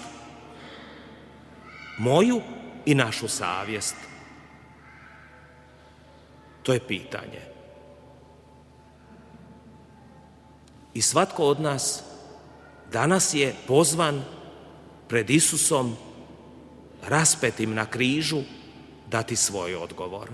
moju i našu savjest? To je pitanje. I svatko od nas danas je pozvan pred Isusom raspetim na križu dati svoj odgovor.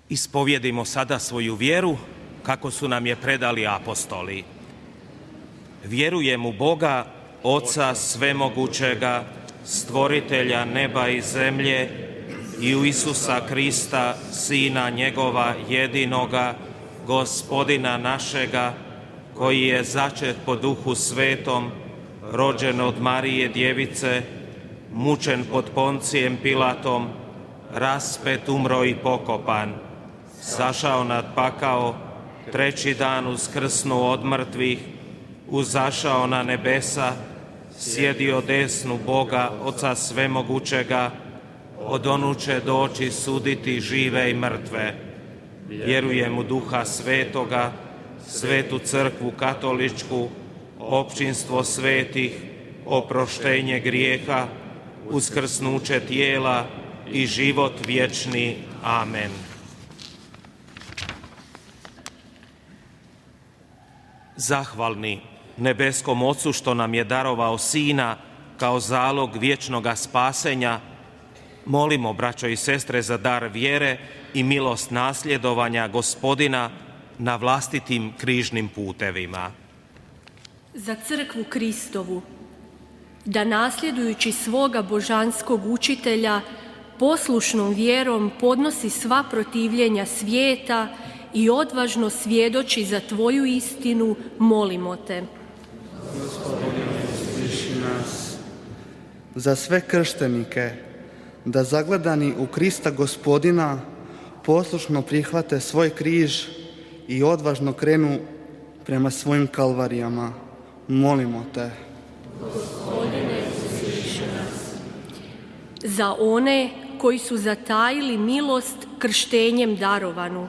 Ispovjedimo sada svoju vjeru kako su nam je predali apostoli. Vjerujem u Boga, Oca svemogućega, stvoritelja neba i zemlje, i u Isusa Krista, Sina njegova jedinoga, Gospodina našega, koji je začet po Duhu Svetom, rođen od Marije Djevice, mučen pod Poncijem Pilatom, raspet, umro i pokopan, sašao nad pakao, treći dan uskrsnuo od mrtvih, uzašao na nebesa, sjedio desnu Boga, Oca svemogućega, odonuče doći suditi žive i mrtve. Vjerujem u Duha Svetoga, Svetu crkvu katoličku, općinstvo svetih, oproštenje grijeha, uskrsnuće tijela i život vječni. Amen. Zahvalni nebeskom Ocu što nam je darovao Sina kao zalog vječnoga spasenja, molimo, braćo i sestre, za dar vjere i milost nasljedovanja Gospodina na vlastitim križnim putevima. Za crkvu Kristovu, da nasljedujući svoga božanskog učitelja poslušnom vjerom podnosi sva protivljenja svijeta i odvažno svjedoči za Tvoju istinu, molimo Te. Gospodine, usliši nas. Za sve krštenike, da zagledani u Krista Gospodina poslušno prihvate svoj križ i odvažno krenu prema svojim kalvarijama, molimo Te. Gospodine, usliši nas. Za one koji su zatajili milost krštenjem darovanu,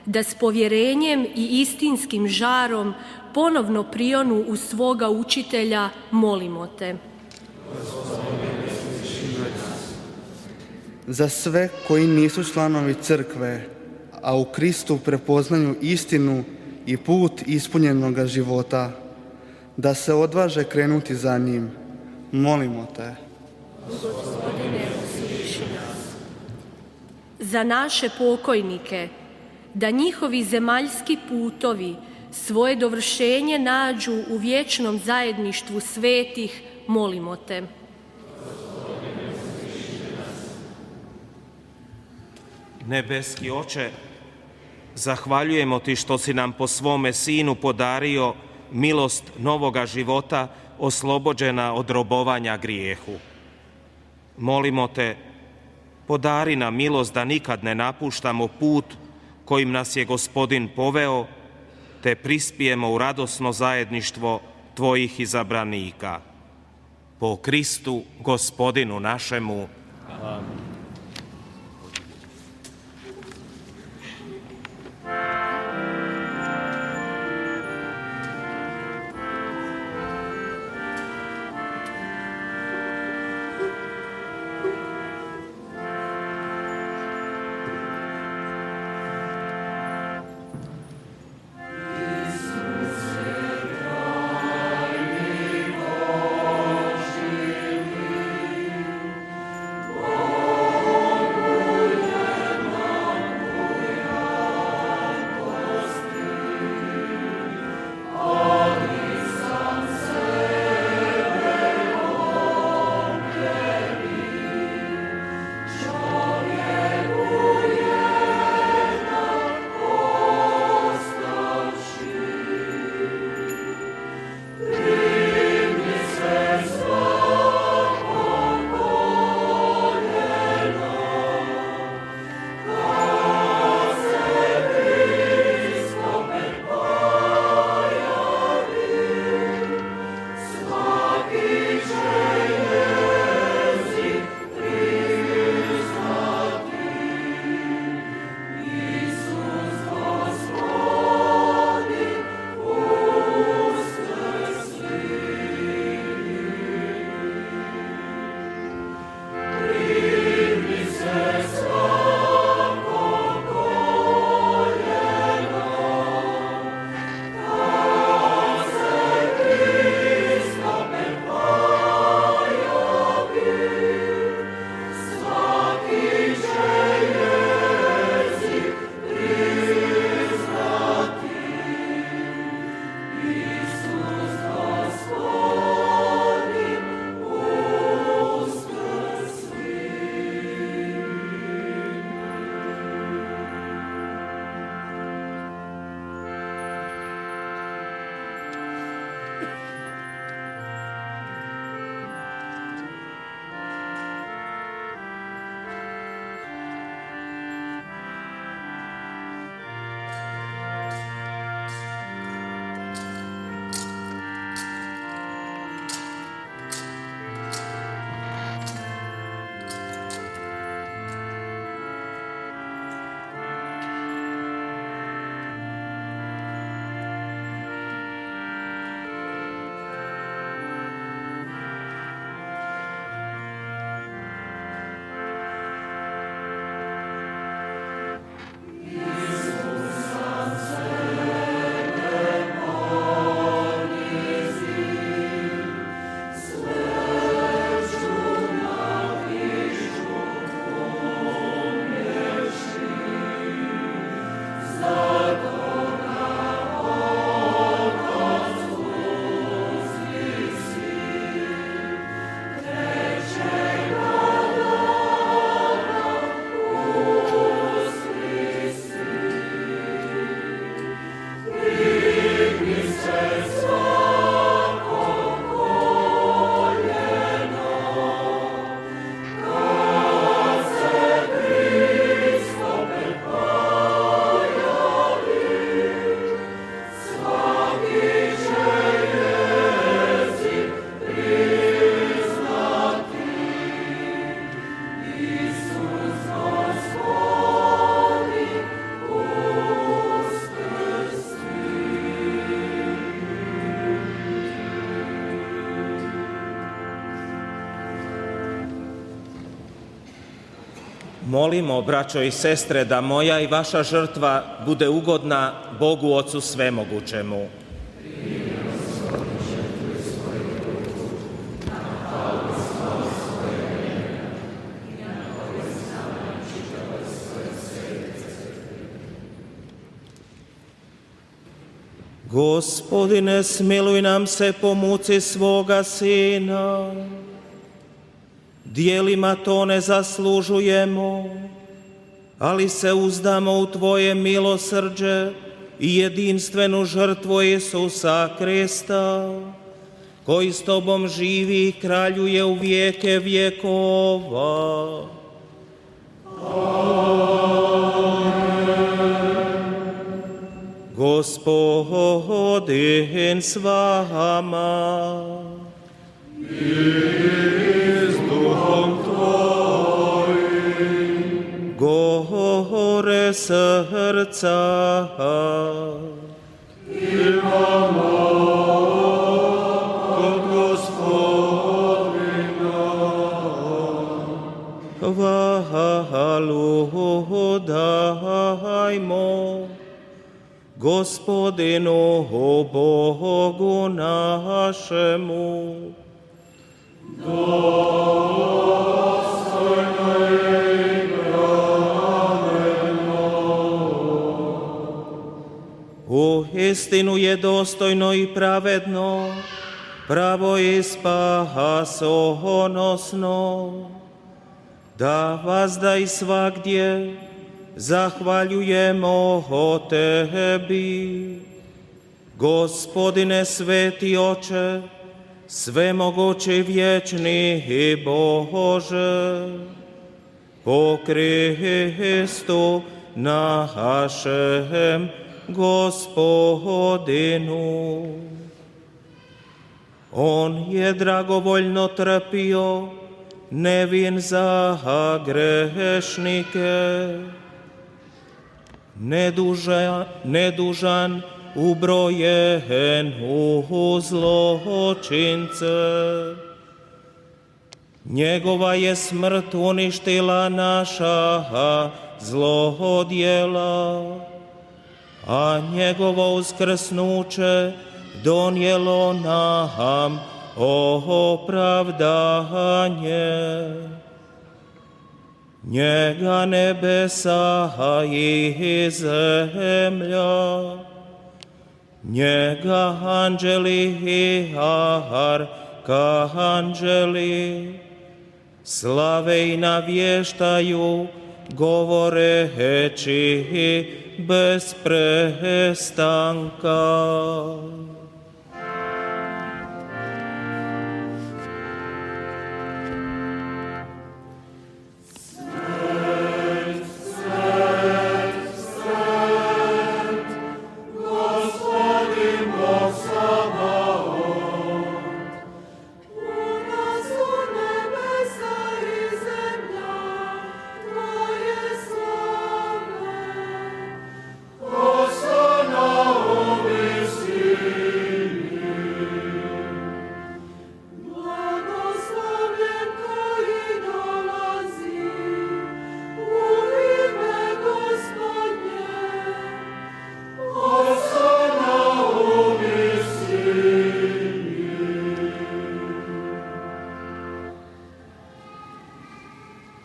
da s povjerenjem i istinskim žarom ponovno prionu u svoga učitelja, molimo Te. Za sve koji nisu članovi crkve, a u Kristu prepoznaju istinu i put ispunjenoga života, da se odvaže krenuti za njim, molimo Te. Gospodine, usliši nas. Za naše pokojnike, da njihovi zemaljski putovi svoje dovršenje nađu u vječnom zajedništvu svetih, molimo Te. Nebeski Oče, zahvaljujemo Ti što si nam po svome Sinu podario milost novoga života, oslobođena od robovanja grijehu. Molimo Te, podari nam milost da nikad ne napuštamo put kojim nas je Gospodin poveo, te prispijemo u radosno zajedništvo Tvojih izabranika. Po Kristu, Gospodinu našemu. Amen. Oh Molimo, braćo i sestre, da moja i vaša žrtva bude ugodna Bogu Ocu Svemogućemu. Gospodine, smiluj nam se po muci svoga Sina. Dijelima to ne zaslužujemo, ali se uzdamo u Tvoje milosrđe i jedinstvenu žrtvu Isusa Krista, koji s Tobom živi i kraljuje u vijeke vjekova. Gospodin s vama. Gore srca. Imamo kod Gospodina. Hvalu dajmo Gospodinu Bogu našemu. Dostojno je i pravedno. U istinu je dostojno i pravedno, pravo i spasonosno, da vazda i svagdje zahvaljujemo o Tebi, Gospodine sveti Oče, svemogući vječni i Bože, po Kristu našem Gospodinu. On je dragovoljno trpio, nevin za grešnike, nedužan ubrojen u zločince. Njegova je smrt uništila naša zlodjela, a njegovo uskrsnuće donijelo nam opravdanje. Njega nebesa i zemlja, njega anđeli i arkanđeli slave i navještaju, govoreći bez prestanka.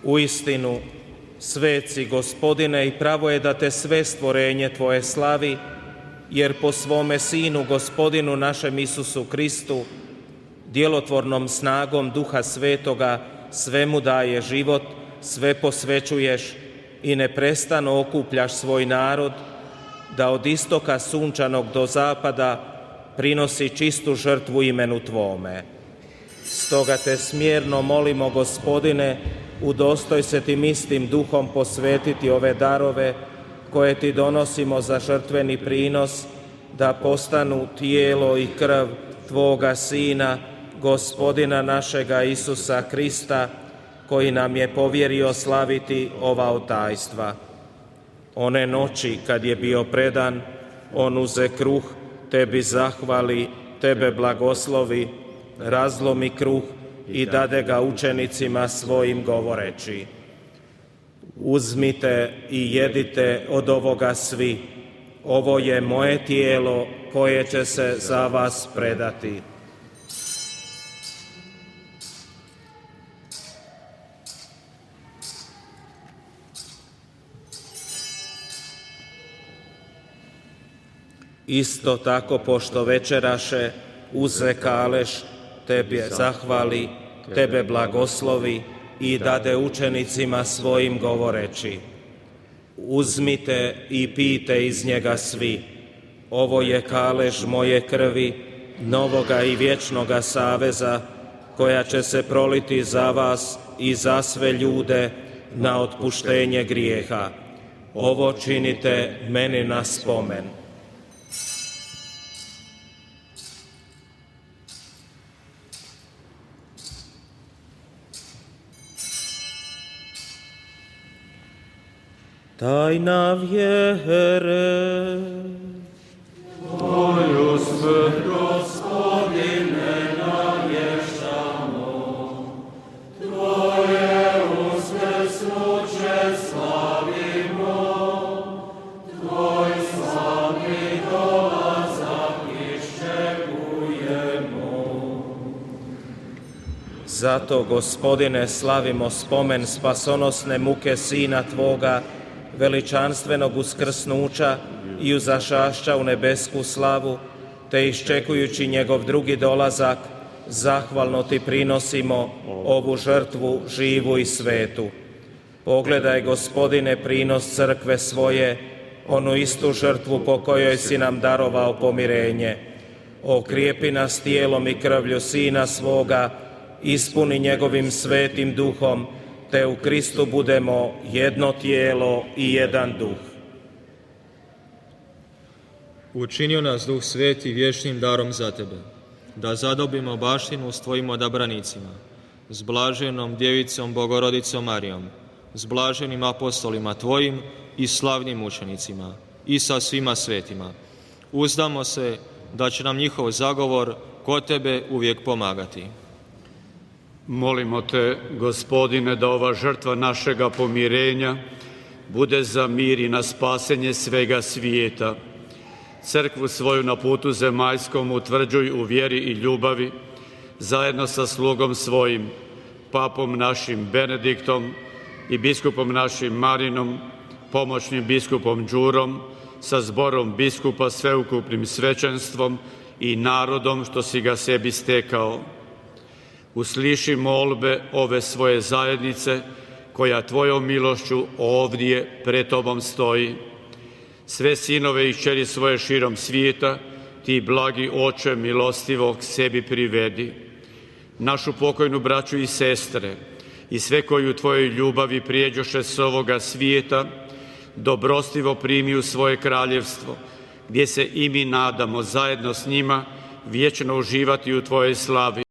Uistinu, sveci Gospodine, i pravo je da te sve stvorenje Tvoje slavi, jer po svome Sinu, Gospodinu našem Isusu Kristu, djelotvornom snagom Duha Svetoga, svemu daje život, sve posvećuješ i neprestano okupljaš svoj narod, da od istoka sunčanog do zapada prinosi čistu žrtvu imenu Tvome. Stoga te smjerno molimo, Gospodine, udostoj se tim istim duhom posvetiti ove darove koje Ti donosimo za žrtveni prinos, da postanu tijelo i krv Tvoga Sina, Gospodina našega Isusa Krista, koji nam je povjerio slaviti ova tajstva. One noći kad je bio predan, on uze kruh, Tebi zahvali, Tebe blagoslovi, razlomi kruh i dade ga učenicima svojim govoreći: Uzmite i jedite od ovoga svi. Ovo je moje tijelo koje će se za vas predati. Isto tako, pošto večeraše, uze kaleš, tebe zahvali, tebe blagoslovi i dade učenicima svojim govoreći: uzmite i pijte iz njega svi. Ovo je kalež moje krvi, novoga i vječnoga saveza, koja će se proliti za vas i za sve ljude na otpuštenje grijeha. Ovo činite meni na spomen. Tajna vjere. Tvoju smrt, Gospodine, navještamo, Tvoje uskrsnuće slavimo, Tvoj slavni dolazak iščekujemo. Zato, Gospodine, slavimo spomen spasonosne muke Sina Tvoga, veličanstvenog uskrsnuća i uzašašća u nebesku slavu, te iščekujući njegov drugi dolazak, zahvalno ti prinosimo ovu žrtvu živu i svetu. Pogledaj, Gospodine, prinos crkve svoje, onu istu žrtvu po kojoj si nam darovao pomirenje. Okrijepi nas tijelom i krvlju Sina svoga, ispuni njegovim svetim duhom, te u Kristu budemo jedno tijelo i jedan duh. Učinio nas Duh Sveti vječnim darom za tebe, da zadobimo baštinu s tvojim odabranicima, s blaženom djevicom Bogorodicom Marijom, s blaženim apostolima tvojim i slavnim učenicima i sa svima svetima. Uzdamo se da će nam njihov zagovor kod tebe uvijek pomagati. Molimo te, Gospodine, da ova žrtva našega pomirenja bude za mir i na spasenje svega svijeta. Crkvu svoju na putu zemaljskom utvrđuj u vjeri i ljubavi, zajedno sa slugom svojim, papom našim Benediktom i biskupom našim Marinom, pomoćnim biskupom Đurom, sa zborom biskupa, sveukupnim svećenstvom i narodom što si ga sebi stekao. Usliši molbe ove svoje zajednice, koja tvojom milošću ovdje pred tobom stoji. Sve sinove i kćeri svoje širom svijeta, ti, blagi Oče, milostivog sebi privedi. Našu pokojnu braću i sestre i sve koji u tvojoj ljubavi prijeđoše s ovoga svijeta, dobrostivo primi u svoje kraljevstvo, gdje se i mi nadamo zajedno s njima vječno uživati u tvojoj slavi.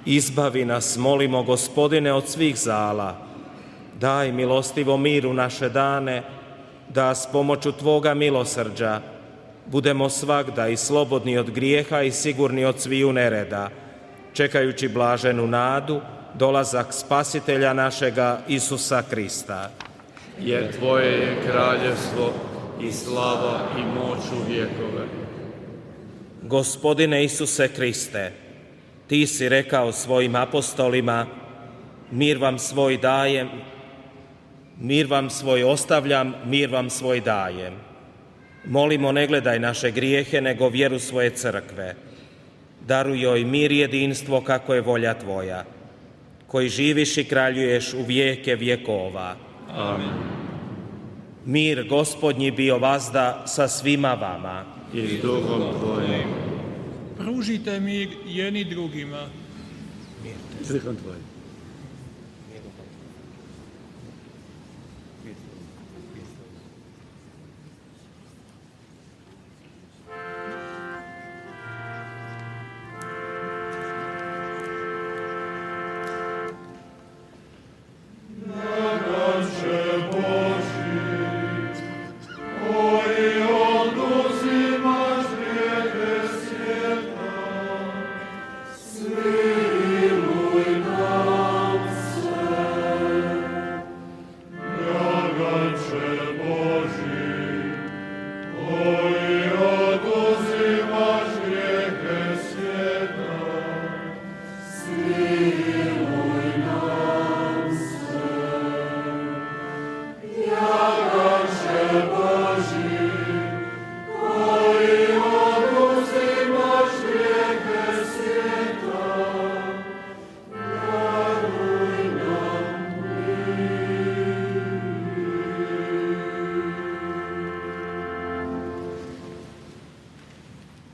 Izbavi nas, molimo, Gospodine, od svih zala. Daj milostivo mir u naše dane, da s pomoću Tvoga milosrđa budemo svagda i slobodni od grijeha i sigurni od sviju nereda, čekajući blaženu nadu, dolazak Spasitelja našega Isusa Krista. Jer Tvoje je kraljevstvo i slava i moć u vjekove. Gospodine Isuse Kriste, Ti si rekao svojim apostolima, mir vam svoj dajem, mir vam svoj ostavljam, mir vam svoj dajem. Molimo, ne gledaj naše grijehe, nego vjeru svoje crkve. Daruj joj mir i jedinstvo kako je volja Tvoja, koji živiš i kraljuješ u vijeke vjekova. Amin. Mir Gospodnji bio vazda sa svima vama. I s duhom Tvojim. Pružite mir jedni drugima. Duhom Tvojim.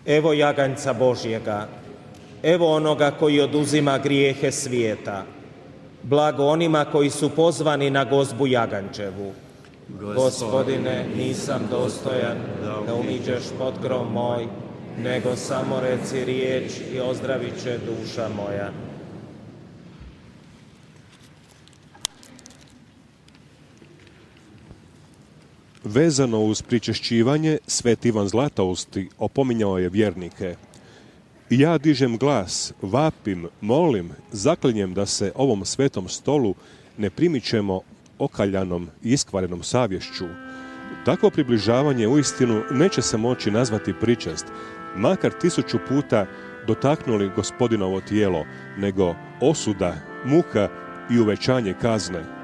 Evo jaganjca Božjega, evo onoga koji oduzima grijehe svijeta. Blago onima koji su pozvani na gozbu jagančevu. Gospodine, nisam dostojan da umiđeš pod krov moj, nego samo reci riječ i ozdravit će duša moja. Vezano uz pričešćivanje, Sveti Ivan Zlatousti opominjao je vjernike. Ja dižem glas, vapim, molim, zaklinjem da se ovom svetom stolu ne primičemo okaljanom i iskvarenom savješću. Takvo približavanje uistinu neće se moći nazvati pričest, makar 1000 puta dotaknuli Gospodinovo tijelo, nego osuda, muka i uvećanje kazne.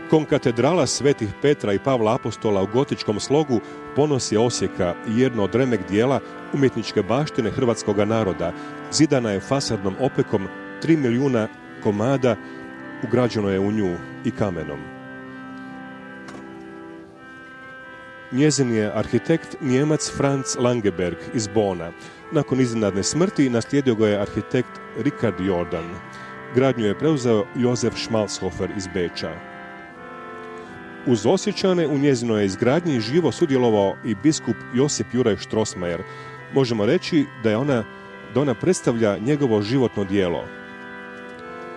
Konkatedrala svetih Petra i Pavla Apostola u gotičkom slogu ponos je Osijeka i jedno od remek dijela umjetničke baštine hrvatskoga naroda. Zidana je fasadnom opekom 3 milijuna komada, ugrađeno je u nju i kamenom. Njezin je arhitekt Nijemac Franz Langeberg iz Bona. Nakon iznenadne smrti naslijedio ga je arhitekt Richard Jordan. Gradnju je preuzeo Josef Schmalzhofer iz Beča. Uz Osječane u njezinoj izgradnji živo sudjelovao i biskup Josip Juraj Strossmayer. Možemo reći da ona predstavlja njegovo životno djelo.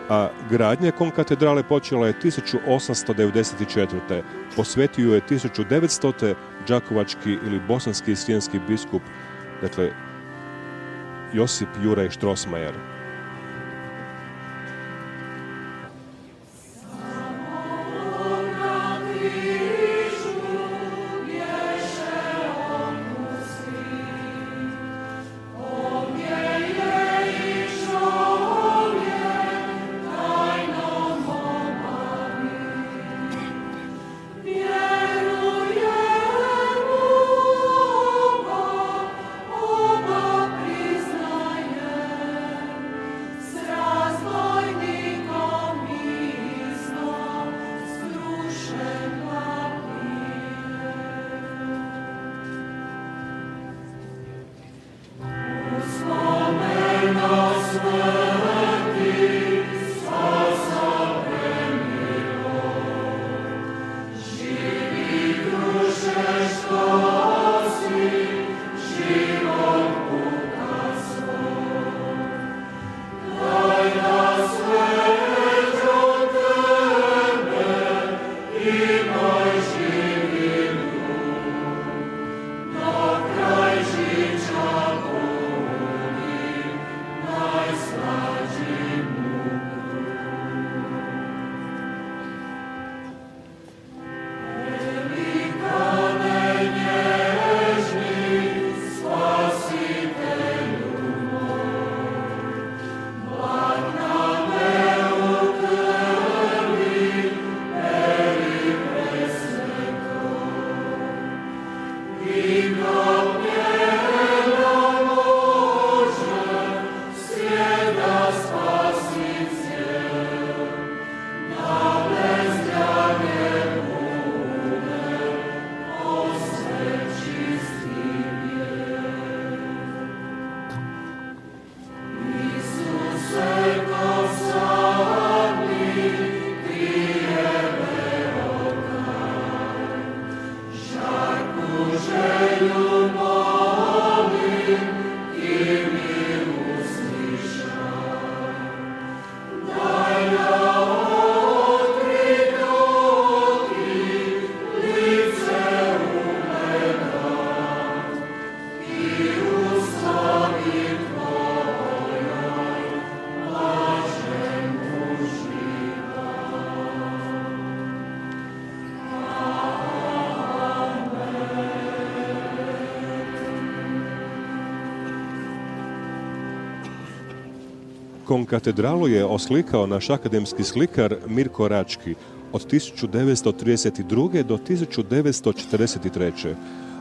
A gradnja konkatedrale počela je 1894. Posvetio je 1900. đakovački ili bosanski i srijenski biskup, dakle Josip Juraj Strossmayer. Više Konkatedralu je oslikao naš akademski slikar Mirko Rački od 1932. do 1943.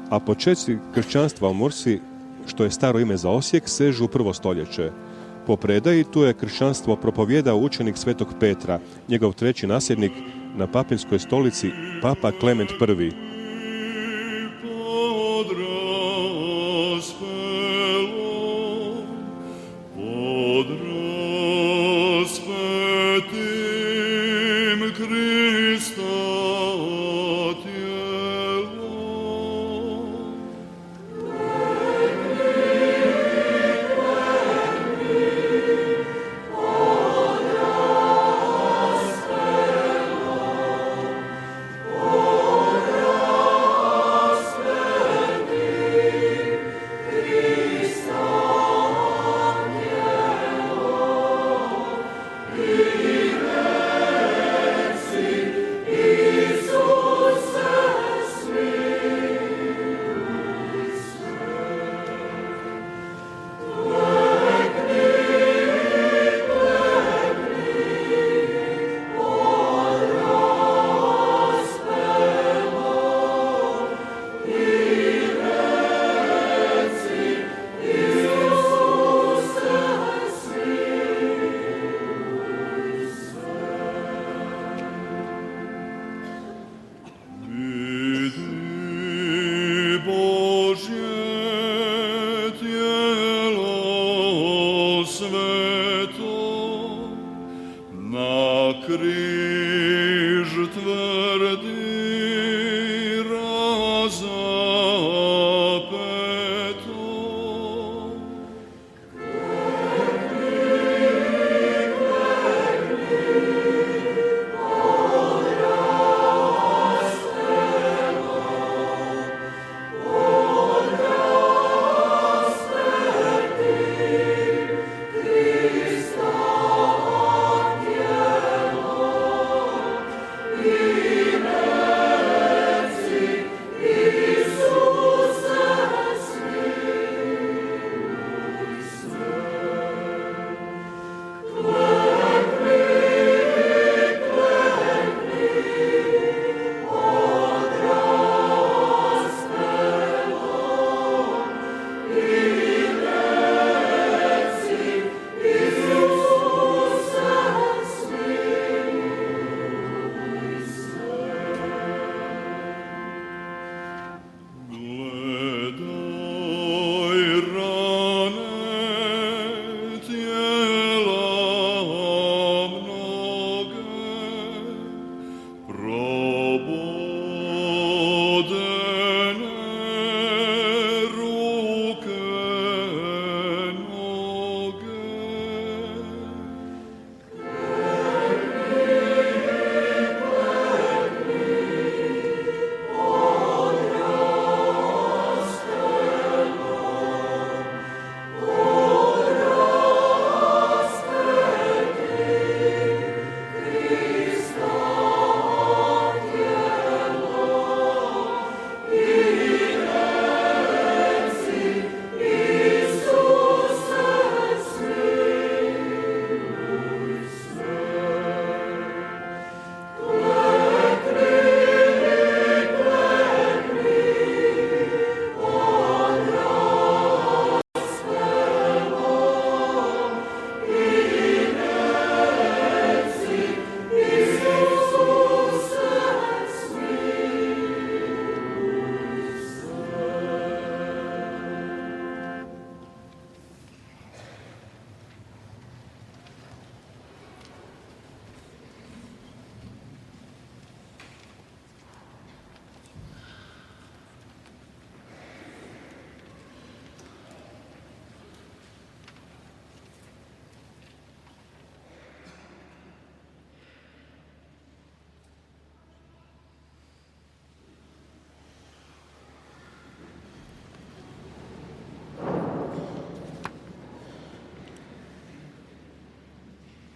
A počeci kršćanstva u Mursi, što je staro ime za Osijek, sežu u 1. stoljeće. Po predaji tu je kršćanstvo propovjedao učenik Svetog Petra, njegov treći nasljednik na papinskoj stolici, Papa Klement I.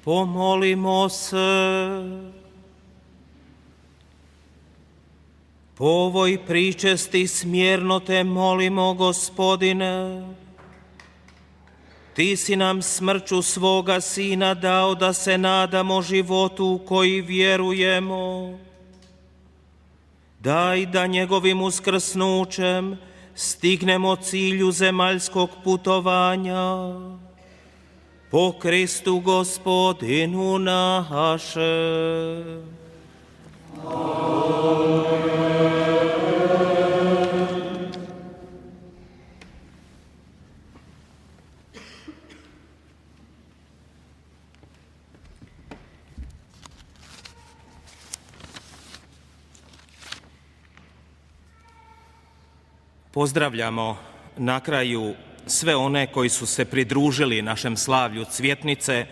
Pomolimo se. Po ovoj pričesti smjerno te molimo, Gospodine. Ti si nam smrću svoga Sina dao da se nadamo životu u koji vjerujemo. Daj da njegovim uskrsnućem stignemo cilju zemaljskog putovanja. Po Kristu Gospodinu našem. Pozdravljamo na kraju sve one koji su se pridružili našem slavlju Cvjetnice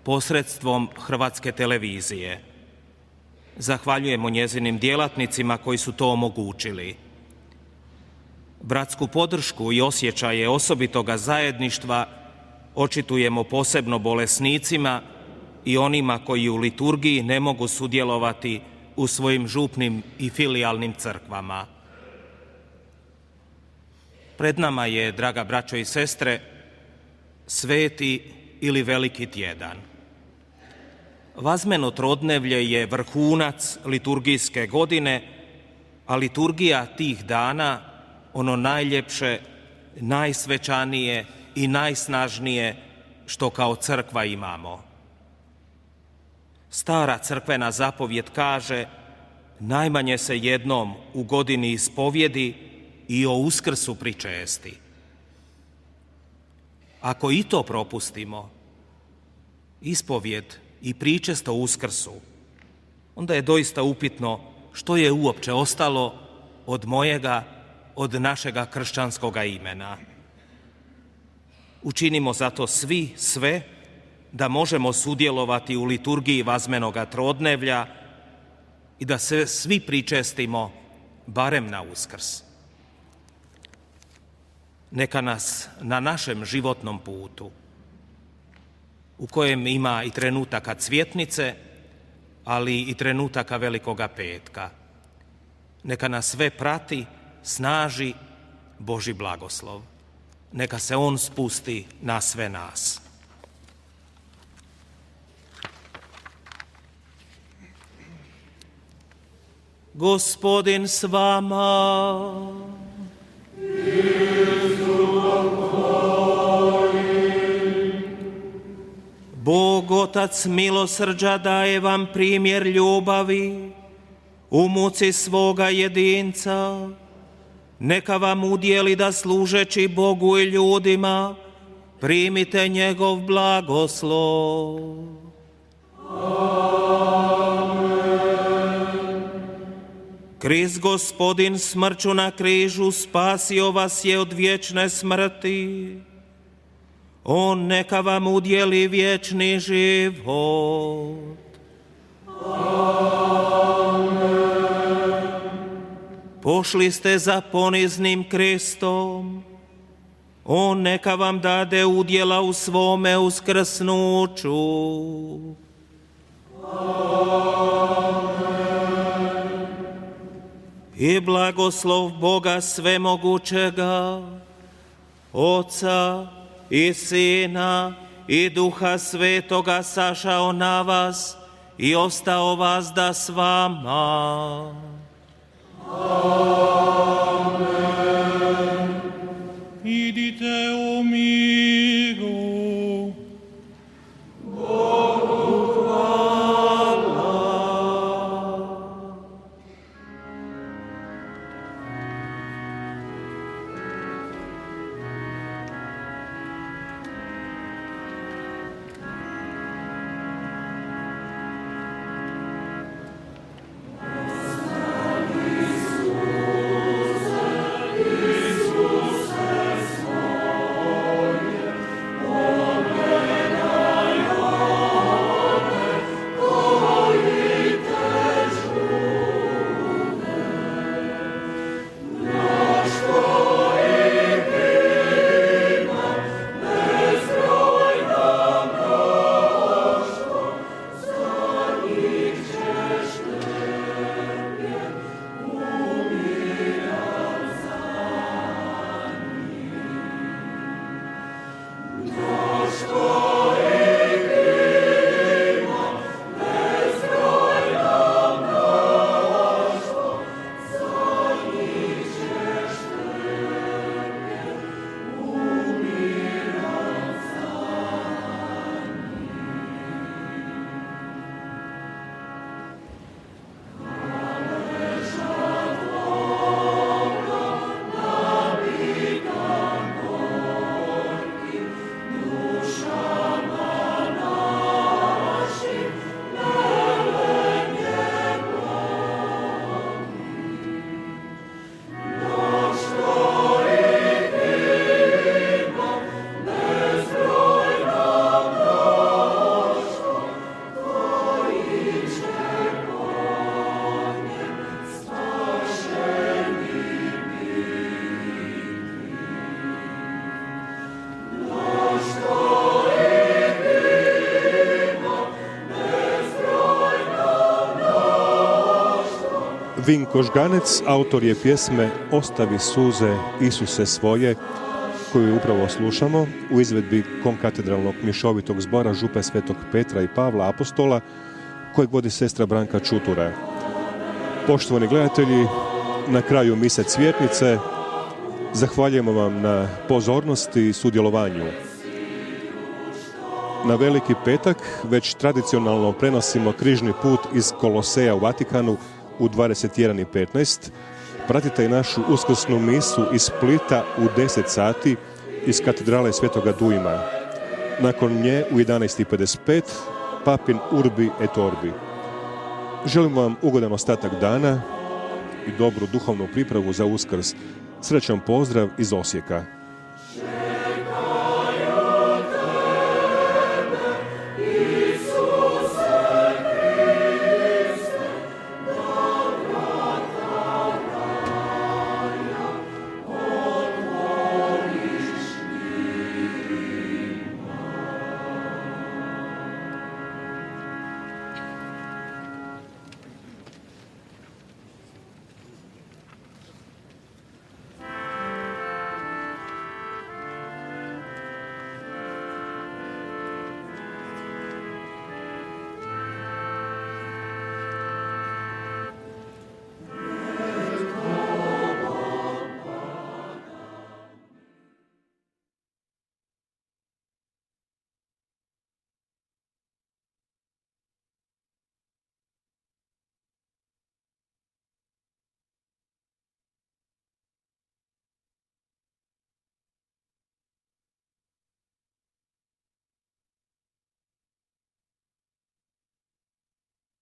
posredstvom Hrvatske televizije. Zahvaljujemo njezinim djelatnicima koji su to omogućili. Bratsku podršku i osjećaje osobitoga zajedništva očitujemo posebno bolesnicima i onima koji u liturgiji ne mogu sudjelovati u svojim župnim i filijalnim crkvama. Pred nama je, draga braćo i sestre, sveti ili veliki tjedan. Vazmeno trodnevlje je vrhunac liturgijske godine, a liturgija tih dana ono najljepše, najsvečanije i najsnažnije što kao crkva imamo. Stara crkvena zapovjed kaže: najmanje se jednom u godini ispovjedi i o Uskrsu pričesti. Ako i to propustimo, ispovjed i pričest o Uskrsu, onda je doista upitno što je uopće ostalo od mojega, od našega kršćanskoga imena. Učinimo zato svi sve da možemo sudjelovati u liturgiji Vazmenoga trodnevlja i da se svi pričestimo barem na Uskrs. Neka nas na našem životnom putu, u kojem ima i trenutaka Cvjetnice, ali i trenutaka Velikoga petka, neka nas sve prati, snaži Božji blagoslov. Neka se on spusti na sve nas. Gospodin s vama. Bog Otac milosrđa daje vam primjer ljubavi u muci svoga jedinca. Neka vam udjeli da služeći Bogu i ljudima primite njegov blagoslov. Krist Gospodin smrću na križu spasio vas je od vječne smrti. On neka vam udjeli vječni život. Pošli ste za poniznim Kristom. On neka vam dade udjela u svome uskrsnuću. I blagoslov Boga svemogućega, Oca i Sina i Duha Svetoga sašao na vas i ostao vas da s vama. Amen. Idite u miru. Bogu hvala. Ostavi Vinko Žganec autor je pjesme Ostavi suze Isuse svoje, koju upravo slušamo u izvedbi konkatedralnog mješovitog zbora župe Svetog Petra i Pavla Apostola, kojeg vodi sestra Branka Čutura. Poštovani gledatelji, na kraju mise Cvjetnice zahvaljujemo vam na pozornosti i sudjelovanju. Na Veliki petak već tradicionalno prenosimo križni put iz Koloseja u Vatikanu u 21:15. Pratite i našu uskrsnu misu iz Splita u 10 sati iz katedrale Svetoga Dujma. Nakon nje u 11:55 Papin Urbi et Orbi. Želim vam ugodan ostatak dana i dobru duhovnu pripravu za Uskrs. Srećan pozdrav iz Osijeka.